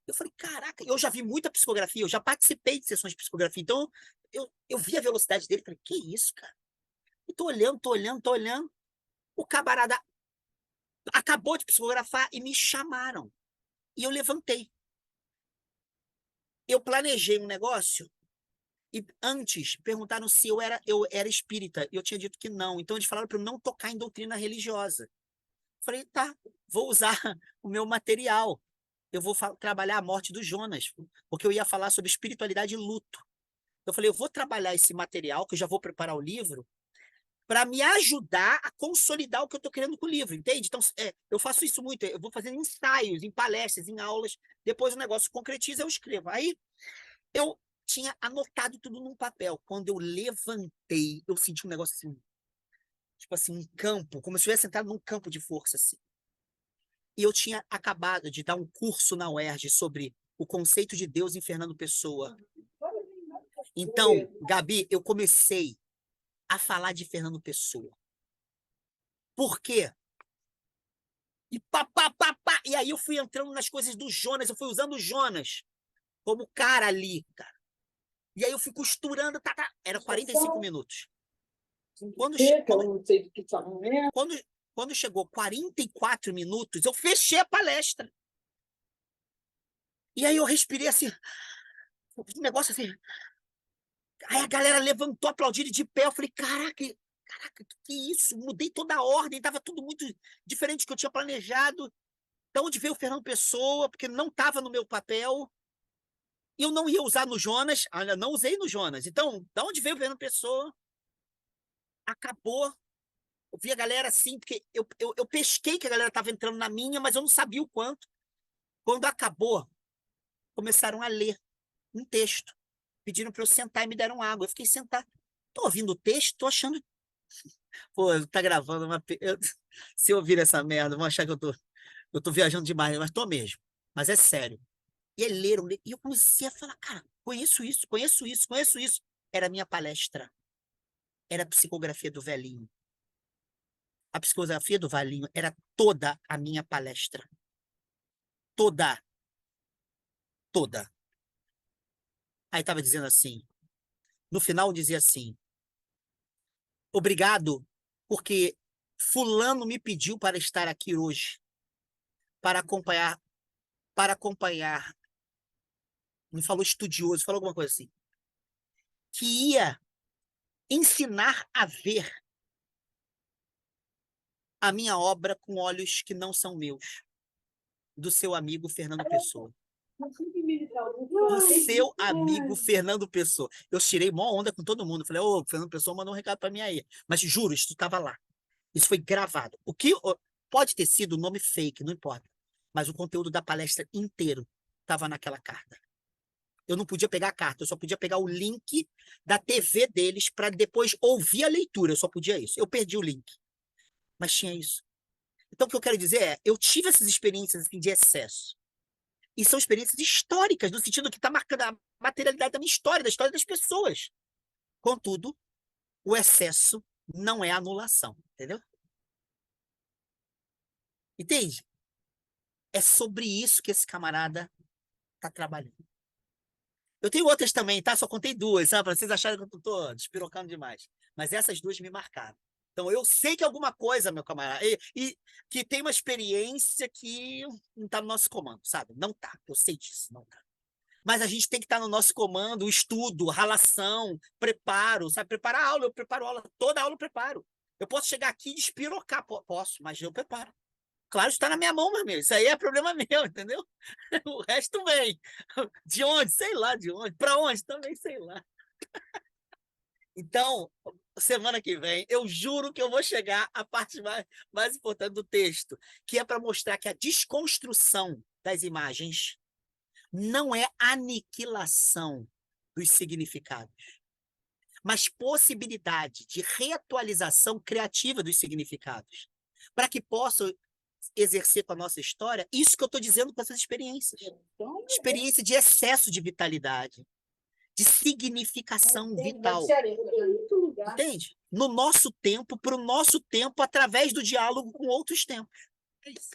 eu falei, caraca, eu já vi muita psicografia, eu já participei de sessões de psicografia, então eu vi a velocidade dele, falei, que isso, cara? E tô olhando. O camarada acabou de psicografar e me chamaram. E eu levantei. Eu planejei um negócio e antes perguntaram se eu era espírita. E eu tinha dito que não. Então eles falaram para eu não tocar em doutrina religiosa. Falei, tá, vou usar o meu material. Eu vou trabalhar a morte do Jonas, porque eu ia falar sobre espiritualidade e luto. Eu falei, eu vou trabalhar esse material, que eu já vou preparar o livro, para me ajudar a consolidar o que eu estou querendo com o livro, entende? Então, eu faço isso muito, eu vou fazendo ensaios, em palestras, em aulas, depois o negócio concretiza, eu escrevo. Aí, eu tinha anotado tudo num papel. Quando eu levantei, eu senti um negócio assim, tipo assim, um campo, como se eu tivesse entrado num campo de força, assim. E eu tinha acabado de dar um curso na UERJ sobre o conceito de Deus em Fernando Pessoa. Então, Gabi, eu comecei a falar de Fernando Pessoa. Por quê? E E aí eu fui entrando nas coisas do Jonas, eu fui usando o Jonas como cara ali, cara. E aí eu fui costurando, era 45 minutos. Quando chegou 44 minutos, eu fechei a palestra. E aí eu respirei assim, um negócio assim. Aí a galera levantou, aplaudindo de pé. Eu falei, caraca, que isso? Mudei toda a ordem, tava tudo muito diferente do que eu tinha planejado. Da onde veio o Fernando Pessoa, porque não estava no meu papel. E eu não ia usar no Jonas, ainda não usei no Jonas. Então, da onde veio o Fernando Pessoa? Acabou. Eu vi a galera assim, porque eu pesquei que a galera estava entrando na minha, mas eu não sabia o quanto. Quando acabou, começaram a ler um texto. Pediram para eu sentar e me deram água. Eu fiquei sentado. Tô ouvindo o texto, tô achando. Pô, tá gravando uma. Se eu ouvir essa merda, vão achar que eu tô viajando demais, mas tô mesmo. Mas é sério. E eles leram, e eu comecei a falar, cara, conheço isso, conheço isso, conheço isso. Era a minha palestra. Era a psicografia do velhinho. A psicografia do velhinho era toda a minha palestra. Toda. Toda. Aí estava dizendo assim, no final dizia assim, obrigado, porque fulano me pediu para estar aqui hoje, para acompanhar, me falou estudioso, falou alguma coisa assim, que ia ensinar a ver a minha obra com olhos que não são meus, do seu amigo Fernando Pessoa. Do seu amigo Fernando Pessoa. Eu tirei mó onda com todo mundo. Falei, ô, Fernando Pessoa mandou um recado para mim aí. Mas juro, isso estava lá. Isso foi gravado. O que pode ter sido o nome fake, não importa. Mas o conteúdo da palestra inteiro estava naquela carta. Eu não podia pegar a carta, eu só podia pegar o link da TV deles para depois ouvir a leitura. Eu só podia isso. Eu perdi o link. Mas tinha isso. Então, o que eu quero dizer é, eu tive essas experiências assim, de excesso. E são experiências históricas, no sentido que está marcando a materialidade da minha história, da história das pessoas. Contudo, o excesso não é anulação, entendeu? Entende? É sobre isso que esse camarada está trabalhando. Eu tenho outras também, tá? Só contei duas, sabe? Para vocês acharem que eu estou despirocando demais. Mas essas duas me marcaram. Então, eu sei que alguma coisa, meu camarada, e que tem uma experiência que não está no nosso comando, sabe? Não tá. Eu sei disso, não tá. Mas a gente tem que estar no nosso comando, o estudo, relação, preparo, sabe? Preparar a aula, eu preparo a aula, toda aula eu preparo. Eu posso chegar aqui e despirocar, posso, mas eu preparo. Claro, está na minha mão, meu amigo. Isso aí é problema meu, entendeu? O resto vem. De onde? Sei lá de onde. Para onde? Também sei lá. Então, semana que vem, eu juro que eu vou chegar à parte mais importante do texto, que é para mostrar que a desconstrução das imagens não é aniquilação dos significados, mas possibilidade de reatualização criativa dos significados, para que possam exercer com a nossa história isso que eu estou dizendo com essas experiências. Experiência de excesso de vitalidade, de significação vital. Entende? No nosso tempo, para o nosso tempo, através do diálogo com outros tempos. É isso.